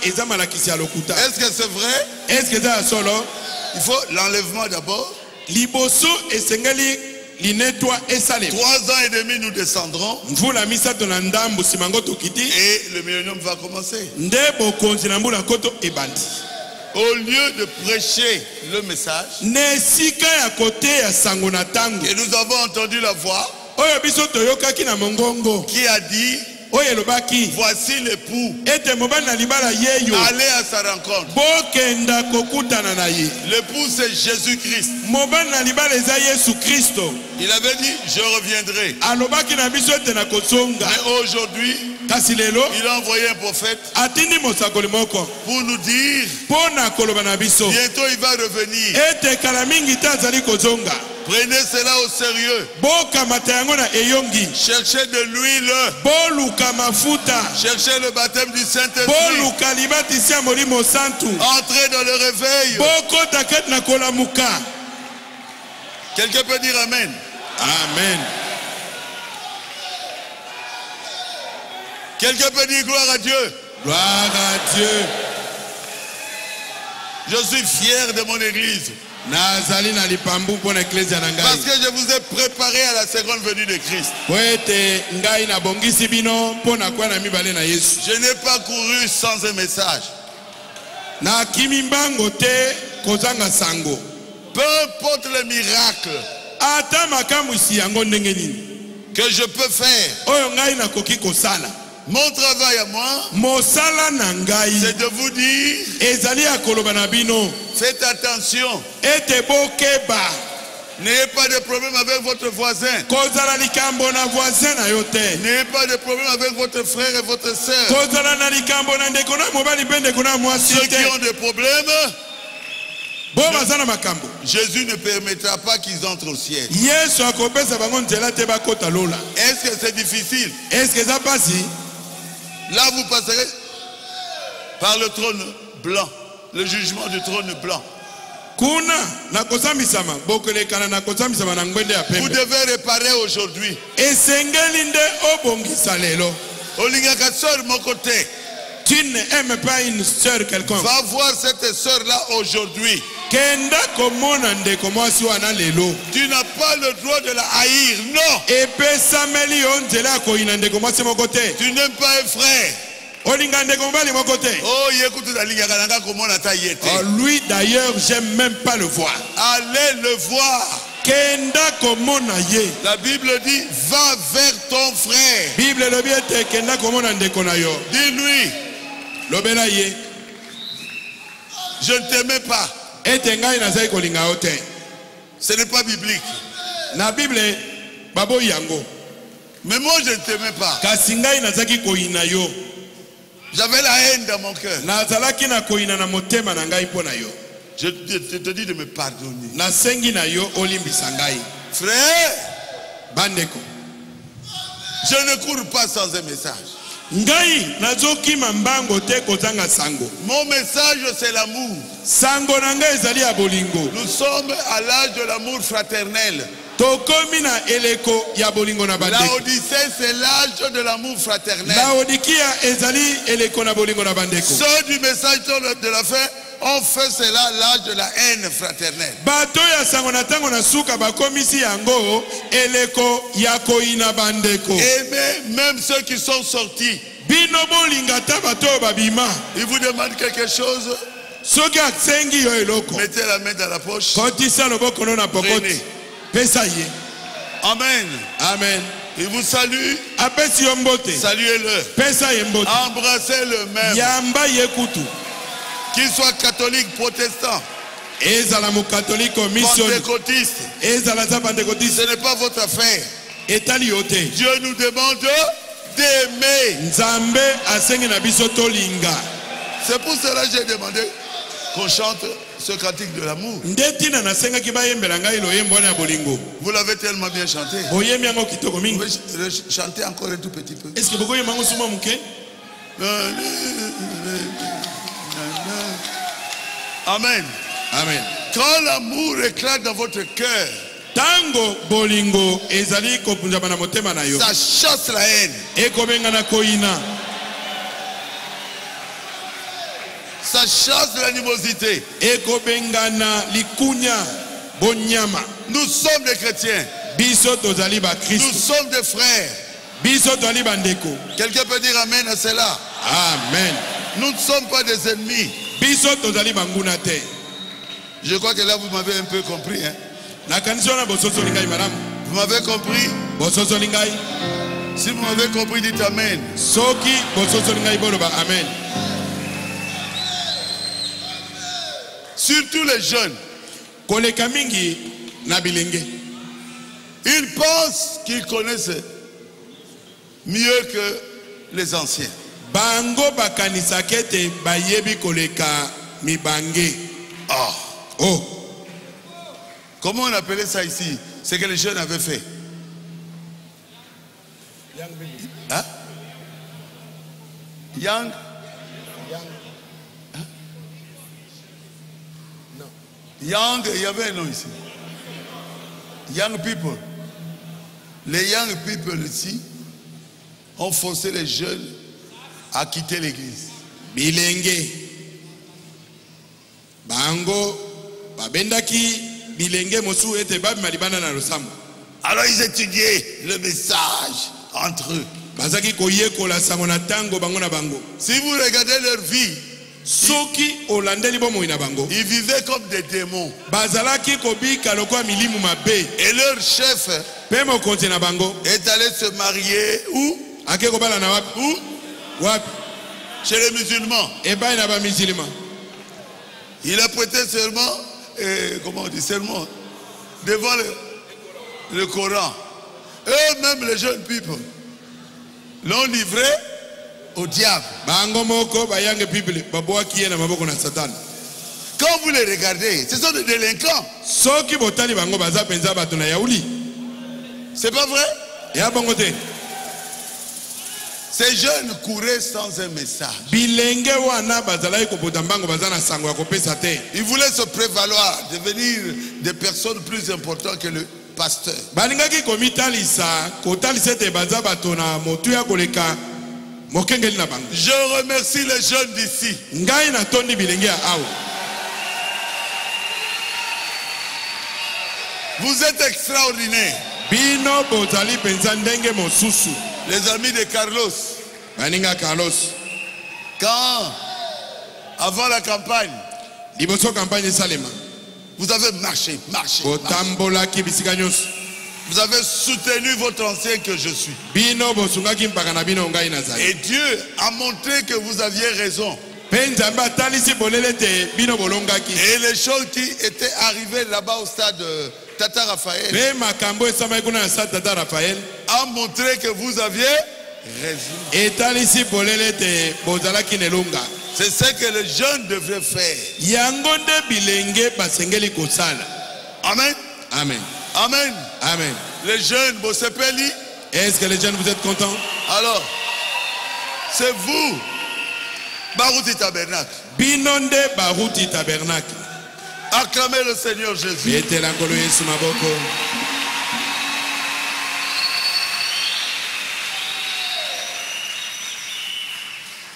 Est-ce que c'est vrai? Il faut l'enlèvement d'abord. 3 ans et demi, nous descendrons. Et le millénium va commencer. Au lieu de prêcher le message, et nous avons entendu la voix qui a dit, voici l'époux, allez à sa rencontre. L'époux c'est Jésus-Christ. Il avait dit je reviendrai. Mais aujourd'hui il a envoyé un prophète pour nous dire bientôt il va revenir. Prenez cela au sérieux. Cherchez de l'huile. Cherchez le baptême du Saint-Esprit. Entrez dans le réveil. Quelqu'un peut dire Amen. Amen. Quelqu'un peut dire gloire à Dieu. Gloire à Dieu. Je suis fier de mon église. Parce que je vous ai préparé à la seconde venue de Christ. Je n'ai pas couru sans un message. Peu importe les miracles que je peux faire, mon travail à moi, c'est de vous dire, faites attention. N'ayez pas de problème avec votre voisin. N'ayez pas de problème avec votre frère et votre soeur. Ceux qui ont des problèmes, Jésus ne permettra pas qu'ils entrent au ciel. Est-ce que c'est difficile? Là vous passerez par le trône blanc, le jugement du trône blanc. Vous devez réparer aujourd'hui. Olingaka sœur mon côté. Tu n'aimes pas une sœur quelconque. Va voir cette sœur-là aujourd'hui. Tu n'as pas le droit de la haïr, non. Tu n'aimes pas un frère. Oh, lui d'ailleurs, j'aime même pas le voir. Allez le voir. kenda komona ye. La Bible dit, va vers ton frère. Bible lobi ete kenda komona ndeko na yo. Dis-lui, Lobela ye. je ne t'aimais pas. Ete ngai nazali kolinga yo te. Ce n'est pas biblique. Na Bible babo yango. Mais moi, je ne t'aimais pas. Kasi ngai nazaki koyina yo. J'avais la haine dans mon cœur. Nazalaki na koyina na motema na ngai pona yo. Je te dis de me pardonner. Na sengi na yo olimbisa ngai. Frère, Bandeko. je ne cours pas sans un message. Ngai nazoki mambango te kozanga sango. Mon message, c'est l'amour. Sango na ngai ezali ya bolingo. Nous sommes à l'âge de l'amour fraternel. Tokomi na eleko ya bolingo na bandeko. Laodicée, c'est l'âge de l'amour fraternel. Laodikia ezali eleko na bolingo na bandeko. Ceux du message de la fin ont fait cela l'âge de la haine fraternelle. Bato ya sango na tango na suka bakomisi yango eleko ya koina bandeko. Aimez même ceux qui sont sortis. Bino bolinga ta bato babima. Ils vous demandent quelque chose. Soki asengi yo eloko. Mettez la main dans la poche. Kotisa loboko no na pokoti. Pesa ye. Amen. Amen. Il vous salue. Apesi yo mbote. Saluez-le. Pesa ye mbote. Embrassez-le même. Yamba ye kutu. Qu'il soit catholique, protestant, Ezala mo catholique o mission. pentecôtiste. Ezala za pentecôtiste. Ce n'est pas votre affaire. Etali yote. Dieu nous demande d'aimer. Nzambe asengi na biso tolinga. C'est pour cela que j'ai demandé qu'on chante ce cantique de l'amour. Ndetina na senga ki bayembela ngai loyembo na bolingo. Vous l'avez tellement bien chanté. Boyembi yango kitoko Vous mingi. pouvez chanter encore un tout petit peu. Est-ce que bokoyemba ngo suma muke? Amen. Amen. Quand l'amour éclate dans votre cœur, Tango bolingo ezali kopunjama na motema na yo. ça chasse la haine. Ekobenga na koina. Ça chasse l'animosité. Ekobenga na likunya bonyama. Nous sommes des chrétiens. Biso tozali ba Nous Christ. sommes des frères. Biso tozali bandeko. Quelqu'un peut dire amen à cela. Amen. Nous ne sommes pas des ennemis. Biso tozali banguna te. Je crois que là vous m'avez un peu compris. Hein? Na kanisa na bososo lingai madame. Vous m'avez compris? Bososo lingai. Si vous m'avez compris, dites amen. Soki bososo lingai boloba amen. Surtout les jeunes. Koleka mingi na bilenge. Ils pensent qu'ils connaissent mieux que les anciens. Bango bakanisa kete bayebi koleka mibange. Oh. Oh. Comment on appelait ça ici? C'est que les jeunes avaient fait. Hein? Young? Hein? Young, il y avait un nom ici. Young people. Les young people ici ont forcé les jeunes à quitter l'église. Bilenge. Bango babendaki bilenge mosu ete babi malibana na losambo. Alors ils étudiaient le message entre eux. Bazaki koyekola sango na tango bango na bango. Si vous regardez leur vie, Soki olandeli bomoi na bango. ils vivaient comme des démons. Bazalaki kobika lokwa milimu mabe. Et leur chef Pe mokonzi na bango. est allé se marier où? Ake kobala na wapi? Où? Wapi? Chez les musulmans. Ebai na ba musulman. Il a prêté serment, comment on dit, serment, devant le Coran. Eux-mêmes, les jeunes people, l'ont livré au diable. Bango moko bayange bible babwaki na maboko na Satan. Quand vous les regardez, ce sont des délinquants. Soki botali bango baza penza bato na yauli. C'est pas vrai? Ya bango te. Ces jeunes couraient sans un message. Bilenge wana bazalaki kobota mbango baza na sango ya kopesa te. Ils voulaient se prévaloir, devenir des personnes plus importantes que le pasteur. Balingaki komitalisa kotalisa te baza bato na motu ya koleka mokengeli na bango. Je remercie les jeunes d'ici. Ngai na tondi bilenge ya awa. Vous êtes extraordinaires. Bino bozali penza ndenge mosusu. Les amis de Carlos, Baninga Carlos. quand, avant la campagne, Liboso campagne Salema. Vous avez marché. botambolaki bisika nyonso. Vous avez soutenu votre ancien que je suis. Bino bosungaki mpaka na bino ngai nazali. Et Dieu a montré que vous aviez raison. Pe Nzambe atalisi bolele te bino bolongaki. Et les choses qui étaient arrivées là-bas au stade Tata Raphaël Pe makambo esamaki kuna na stade Tata Raphaël a montré que vous aviez raison. etalisi bolele te bozalaki nelonga. C'est ce que les jeunes devraient faire. Yango nde bilenge basengeli kosala. Amen. Amen. Amen. Amen. Les jeunes, Bossepeli. Est-ce que les jeunes vous êtes contents? Alors, c'est vous, Barouti Tabernacle. Binonde Barouti Tabernacle. Acclamez le Seigneur Jésus. Etelangolo Yesu maboko.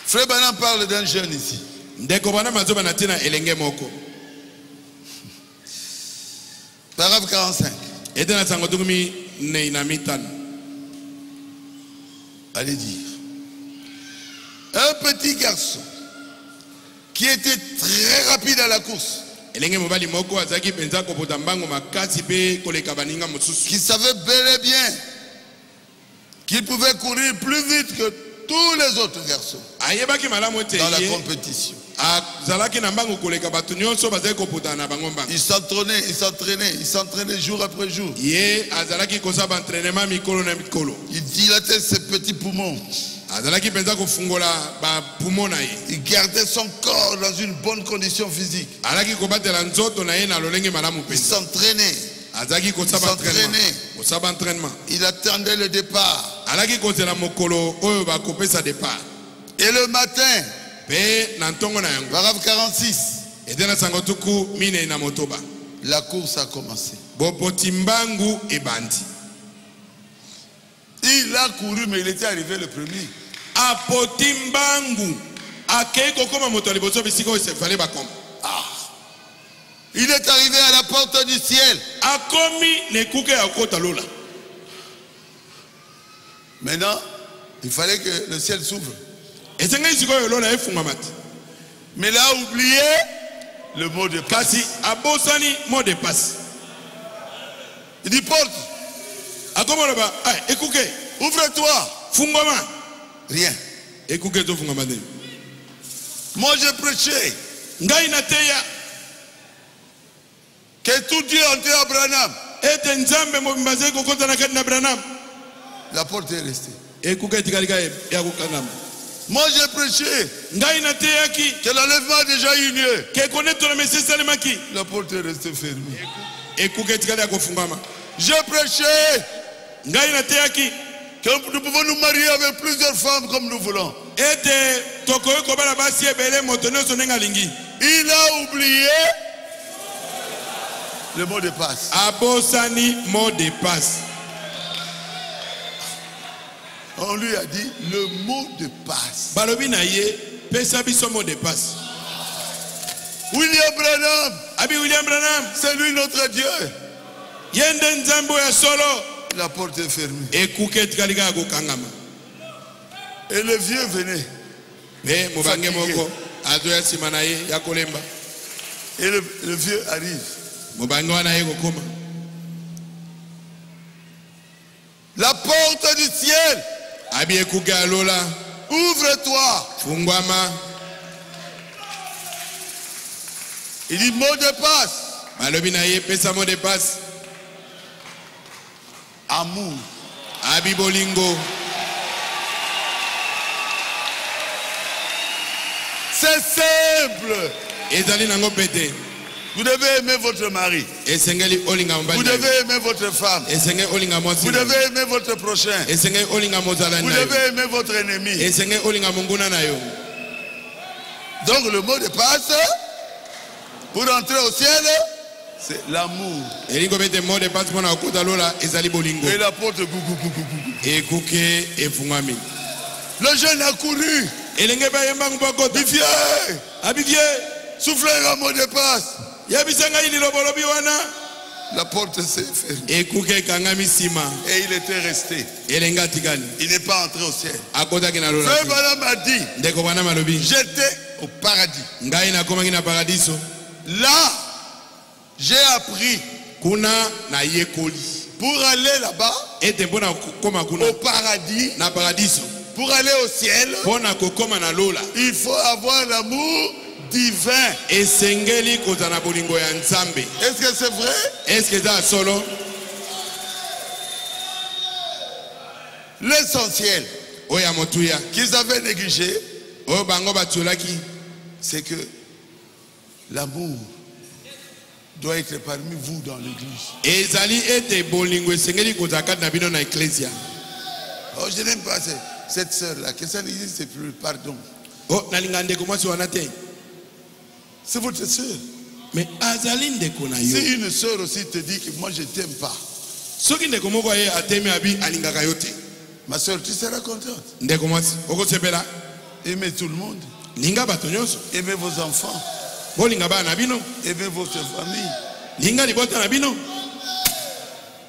Frère Branham parle d'un jeune ici. Ndeko bana mazoba natina elenge moko. Paragraphe 45. Etena sangodumi ne inamitan. Allez dire. Un petit garçon qui était très rapide à la course, Elenge mobali moko azaki penza ko botambango makasi pe koleka baninga mosusu. qui savait bel et bien qu'il pouvait courir plus vite que tous les autres garçons Ayebaki malamu te dans la ye. compétition. Azalaki na mbango koleka batu nyonso bazaki ko potana bango mbango. Il s'entraînait jour après jour. Ye azalaki kosa ba entraînement mikolo na mikolo. Il dilatait ses petits poumons. Azalaki penza ko fungola ba poumon na ye. Il gardait son corps dans une bonne condition physique. Alaki ko batela nzoto na ye na lolenge malamu Il penza. s'entraînait. Azaki kosa ba entraînement. Il attendait le départ. Alaki kozela mokolo oyo ba kopesa départ. Et le matin, Pe na ntongo na yango. paragraphe 46, Edena sangotuku mine na motoba. la course a commencé. Bopotimbangu ebandi. Il a couru, mais il était arrivé le premier. Apotimbangu. Akeiko koma moto liboso bisiko se fallait ba kom. Il est arrivé à la porte du ciel. Akomi ne kuke akota lola. Maintenant, il fallait que le ciel s'ouvre. Esenga isiko yo lola efunga mati. Mais il a oublié le mot de passe. Kasi abosani mot de passe. Il dit porte, Akomo loba, ay ekuke, ouvre-toi. fungoma. Rien. Ekuke to fungama de. Moi j'ai prêché Ngai na teya que tout Dieu entré à Branham. ete nzambe mo mbaze ko kota na kati na Branham. La porte est restée. Ekuke tikalika ya kukangama. Moi j'ai prêché Ngai na teya ki que l'enlèvement a déjà eu lieu. ke connaître le message salemaki. La porte est restée fermée. Ekuke tikalika ko fungama. J'ai prêché Ngai na teya ki que nous pouvons nous marier avec plusieurs femmes comme nous voulons. ete tokoyo ko bala basi ebele moto nyonso nenga lingi. Il a oublié le mot de passe. Abosani mot de passe. On lui a dit le mot de passe. Balobi na ye pesa biso mot de passe. William Branham, Abi William Branham c'est lui notre Dieu. yende nzambo ya solo. La porte est fermée. Ekuke tikalika ko kangama. Et le vieux venait. Me mubange Fatigué. moko azoya sima na ye ya kolemba. Et le vieux arrive. Mubange wana ye kokoma. La porte du ciel, Abi ekuke alola ouvre-toi. fungwama. Il dit mot de passe. Balobi na ye pesa mot de passe. Amour. Abi bolingo. C'est simple. Ezali nango pete. Vous devez aimer votre mari. Esengeli olinga Vous mbali. devez aimer votre femme. Esengeli olinga mwasi. Vous devez aimer votre prochain. Esengeli olinga mozala Vous na yo. devez aimer votre ennemi. Esengeli olinga munguna na yo. Donc le mot de passe pour entrer au ciel, c'est l'amour. Elingo bete mot de passe mona okota lola ezali bolingo. Et la porte gougou. Ekuke efungwami. Le jeune a couru. Elenge ba yemba ngubakota. Il vient. Abivie. Souffler un mot de passe. Yabisanga ili lobolobi wana. La porte s'est fermée. Ekuke kangami sima. Et il était resté. Elenga tikali. Il n'est pas entré au ciel. Akota kina lola. Frère Branham m'a dit, Ndeko bana malobi. j'étais au paradis. Ngai na komaki na paradiso. Là, J'ai appris kuna na yekoli pour aller là-bas ete mpona kokoma kuna au paradis, na paradiso pour aller au ciel, mpona kokoma na lola il faut avoir l'amour divin. esengeli kozala na bolingo ya nzambe. Est-ce que c'est vrai? Est-ce que eza solo? L'essentiel oya motuya qu'ils avaient négligé, oyo bango batiolaki c'est que l'amour doit être parmi vous dans l'église. ezali ete bolingo esengeli kozala kati na bino na eklesia. Oh, je n'aime pas cette sœur-là. Que ça n'existe plus, pardon. Oh, nalinga ndeko mwasi wana te. C'est votre sœur. Mais azali ndeko na yo. Si une sœur aussi te dit que moi je t'aime pas, soki ndeko moko ye atemi abi alingaka yo te, ma sœur, tu seras contente. ndeko mwasi okosepela. Aimez tout le monde. Linga bato nyonso. Aimez vos enfants. Bolinga bana na bino. Aimez votre famille. Linga libota na bino.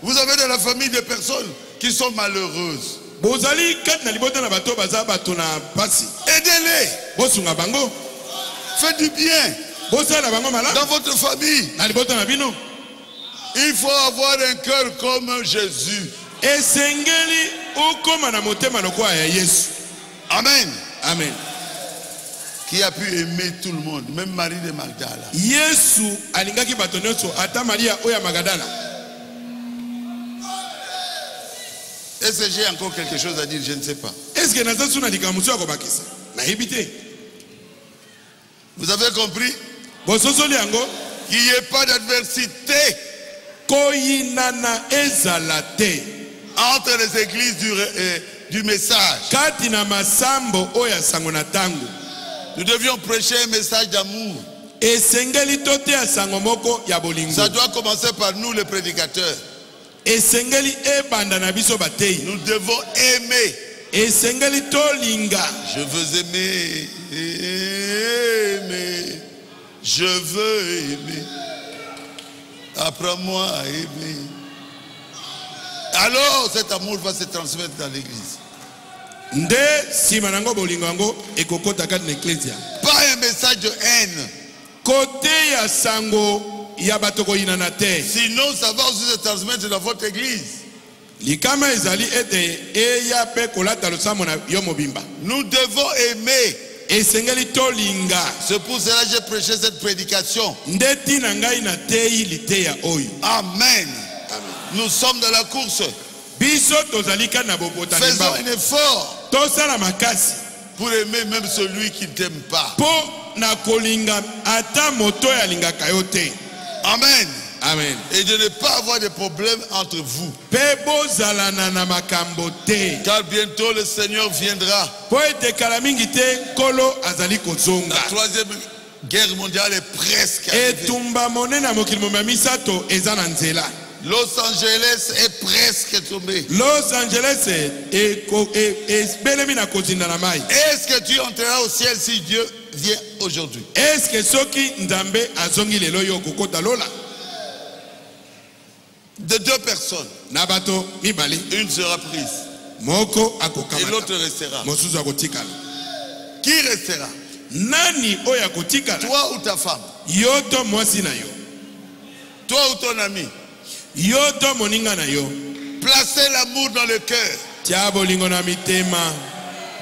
Vous avez dans la famille des personnes qui sont malheureuses. Bozali kat na libota na bato baza bato na pasi. Aidez-les. Bosunga bango. Faites du bien. Bosala bango mala. Dans votre famille. Na libota na bino. Il faut avoir un cœur comme Jésus. Esengeli okoma na motema lokwa ya Yesu. Amen. Amen. Qui a pu aimer tout le monde, même Marie de Magdala. Yesu alingaki bato nyonso ata Maria oya Magdala. Est-ce que j'ai encore quelque chose à dire? Je ne sais pas. Est-ce que naza suna likamusu akobakisa? Na yebite. Vous avez compris? Bososoli yango Qu'il n'y ait pas d'adversité koyinana ezalate entre les églises du message. kati na masambo oya sango na tango. Nous devions prêcher un message d'amour. Esengeli tote ya sango moko ya bolingo. Ça doit commencer par nous les prédicateurs. Esengeli ebanda na biso batei. Nous devons aimer. Esengeli tolinga. Je veux aimer, aimer. Je veux aimer. Apprends-moi à aimer. Alors cet amour va se transmettre dans l'église. Nde simanango bolingo ngo ekokota kati na eklesia. Pas un message de haine. Kote ya sango ya bato koyinana te. Sinon ça va aussi se transmettre dans votre église. Likama ezali ete eya pe kolata losambo na yo mobimba. Nous devons aimer. Esengeli tolinga. C'est pour cela que j'ai prêché cette prédication. Ndeti na ngai na tei liteya oyo. Amen. Nous sommes dans la course. Biso tozalika na bobota Faisons nimba. un effort Tosala makasi. pour aimer même celui qui ne t'aime pas. Po na kolinga ata moto ya lingaka yo te. Amen. Amen. Et de ne pas avoir de problème entre vous. Pe bozalana na makambo te. Car bientôt le Seigneur viendra. Po ete kala mingi te kolo azali kozonga. La troisième guerre mondiale est presque arrivée. Etumba monene na mokili moma misato eza na nzela. Los Angeles est presque tombé. Los Angeles belemi na kozinda na mai. Est-ce que tu entreras au ciel si Dieu vient aujourd'hui? Est-ce que soki nzambe azongi lelo yo kokota lola? De deux personnes, Nabato mibali. une sera prise Moko et akokamata. l'autre restera. Mosusu akotikala. Qui restera? Nani oyo akotikala? Toi ou ta femme? Yo to mwasi na yo. Toi ou ton ami? Yo to moninga na yo. Placez l'amour dans le cœur. Tia bolingo na mitema.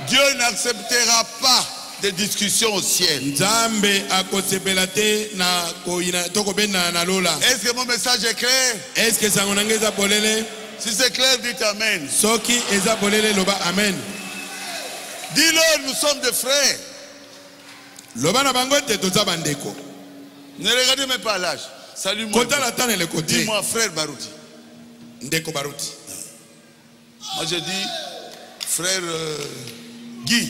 Dieu n'acceptera pas de discussions au ciel. Nzambe akosepela te na koina tokobenda na lola. Est-ce que mon message est clair? Est-ce que sango nanga eza polele? Si c'est clair, dites Amen. Soki eza polele loba amen. Dis-leur, nous sommes des frères. Loba na bango ete toza bandeko. Ne regardez même pas l'âge. Salut-moi. Kota la tane le côté. Dis-moi, frère Barouti. Ndeko baruti. Moi, je dis, frère Guy.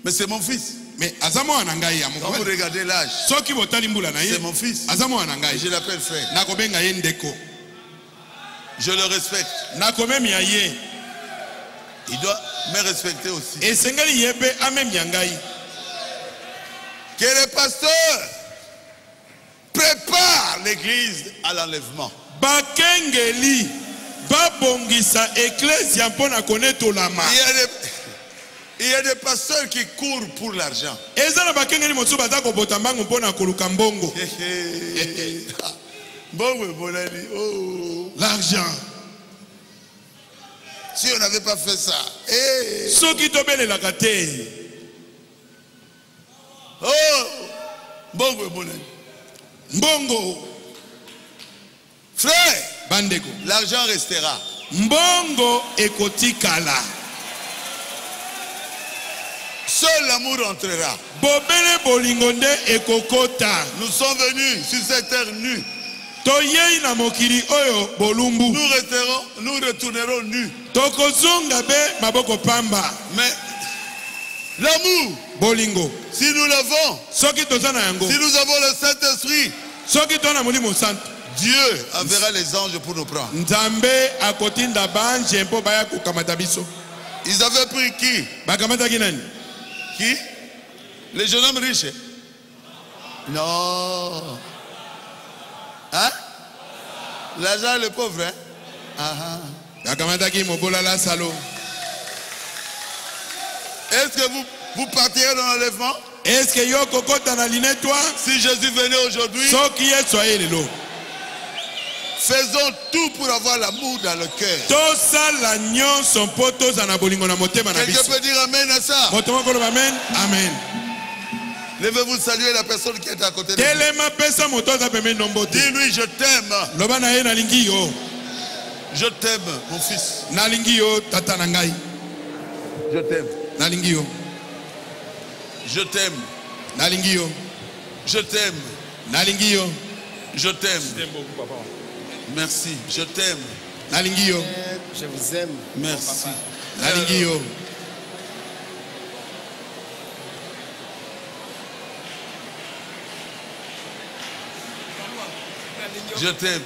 Mais c'est mon fils. Mais azamo anangai ya Quand vous moko. regardez l'âge, Soki botali mbula na ye. c'est mon fils. Azamo Et anangai. je l'appelle frère. Nakobenga ye ndeko. Je le respecte. Nakomemi ya ye. Il doit me respecter aussi. Esengeli yebe amemi ya ngai. Que le pasteur prépare l'église à l'enlèvement. Bakengeli babongisa eklesia mpona konetolama. Il y a des pasteurs qui courent pour l'argent. L'argent. Si on n'avait pas fait ça. Mbongo. Frère, Bandeko. l'argent restera. Mbongo ekotikala. Seul l'amour entrera. Bobele bolingonde ekokota. Nous sommes venus sur cette terre nue. Toyei na mokili oyo bolumbu. Nous retournerons nus. Tokozonga be maboko pamba. Mais l'amour, bolingo. Si nous l'avons, soki tozana yango. Si nous avons le Saint-Esprit, soki tona molimo santo. Dieu enverra les anges pour nous prendre. Nzambe akotinda banje mpo baya kukamata biso. Ils avaient pris qui? Bakamata kinani? Qui? Les jeunes hommes riches? Non. Hein? L'argent, le pauvre, hein? Bakamata ki mobola la salo. Est-ce que vous partirez dans l'enlèvement? Est-ce que yo kokota na linetwa? Si Jésus venait aujourd'hui, soki yesu ayelelo. Faisons tout pour avoir l'amour dans le cœur. Quelqu'un peut dire amen à ça? Amen. Amen. Levez-vous, saluer la personne qui est à côté de vous. Dis-lui, je t'aime. Je t'aime, mon fils. Je t'aime. Je t'aime. Je t'aime. Je t'aime. Merci, je t'aime. Je vous aime. Merci. Je t'aime.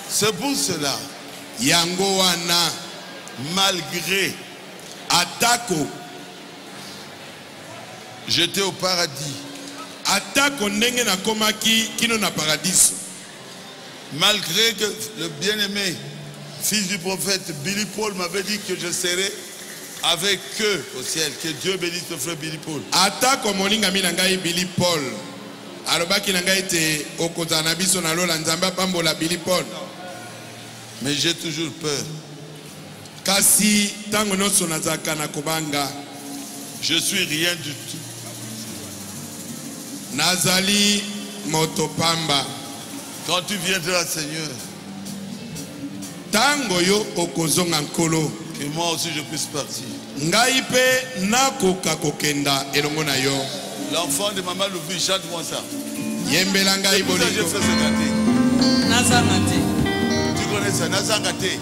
C'est pour cela, Yangoana, malgré Atako, j'étais au paradis. Atako ndenge na komaki kino na paradis. Malgré que le bien-aimé fils du prophète Billy Paul m'avait dit que je serais avec eux au ciel. Que Dieu bénisse le frère Billy Paul. Atako moninga minangai Billy Paul. Alobaki nangai te okozana biso na lola nzamba pambola Billy Paul. Mais j'ai toujours peur. Kasi tango noso nazaka na kobanga. Je suis rien du tout. Nazali motopamba. Quand tu viendras, Seigneur, tango yo okozonga nkolo, que moi aussi je puisse partir. Ngai pe nakoka kokenda elongo na yo. L'enfant de Maman Louvi, chante-moi ça. Yembela ngai bolingo. C'est pour ça que je fais ce gâté. Nazangate. Tu connais ça, Nazangate.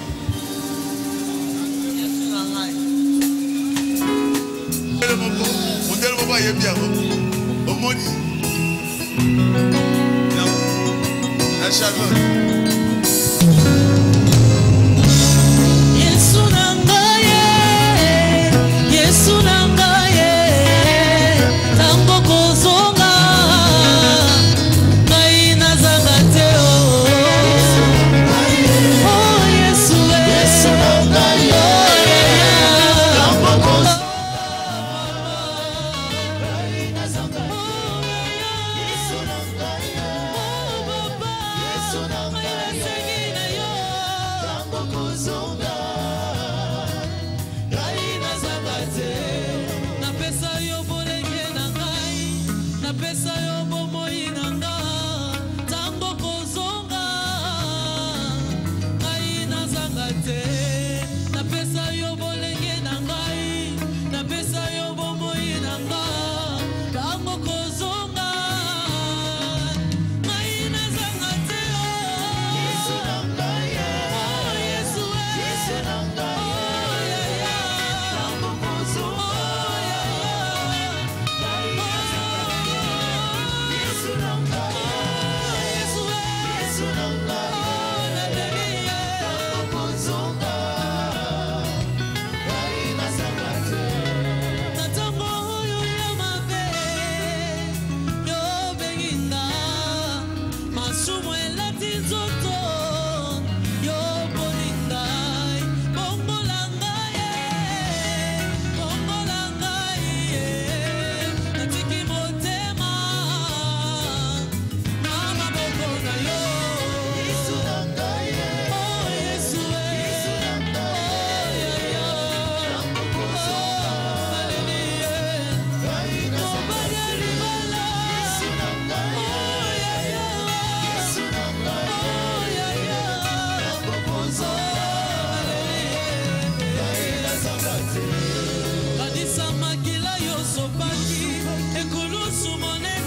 Modèle maman est bien. Au moni. La Charlotte. sopaki ekulusu monene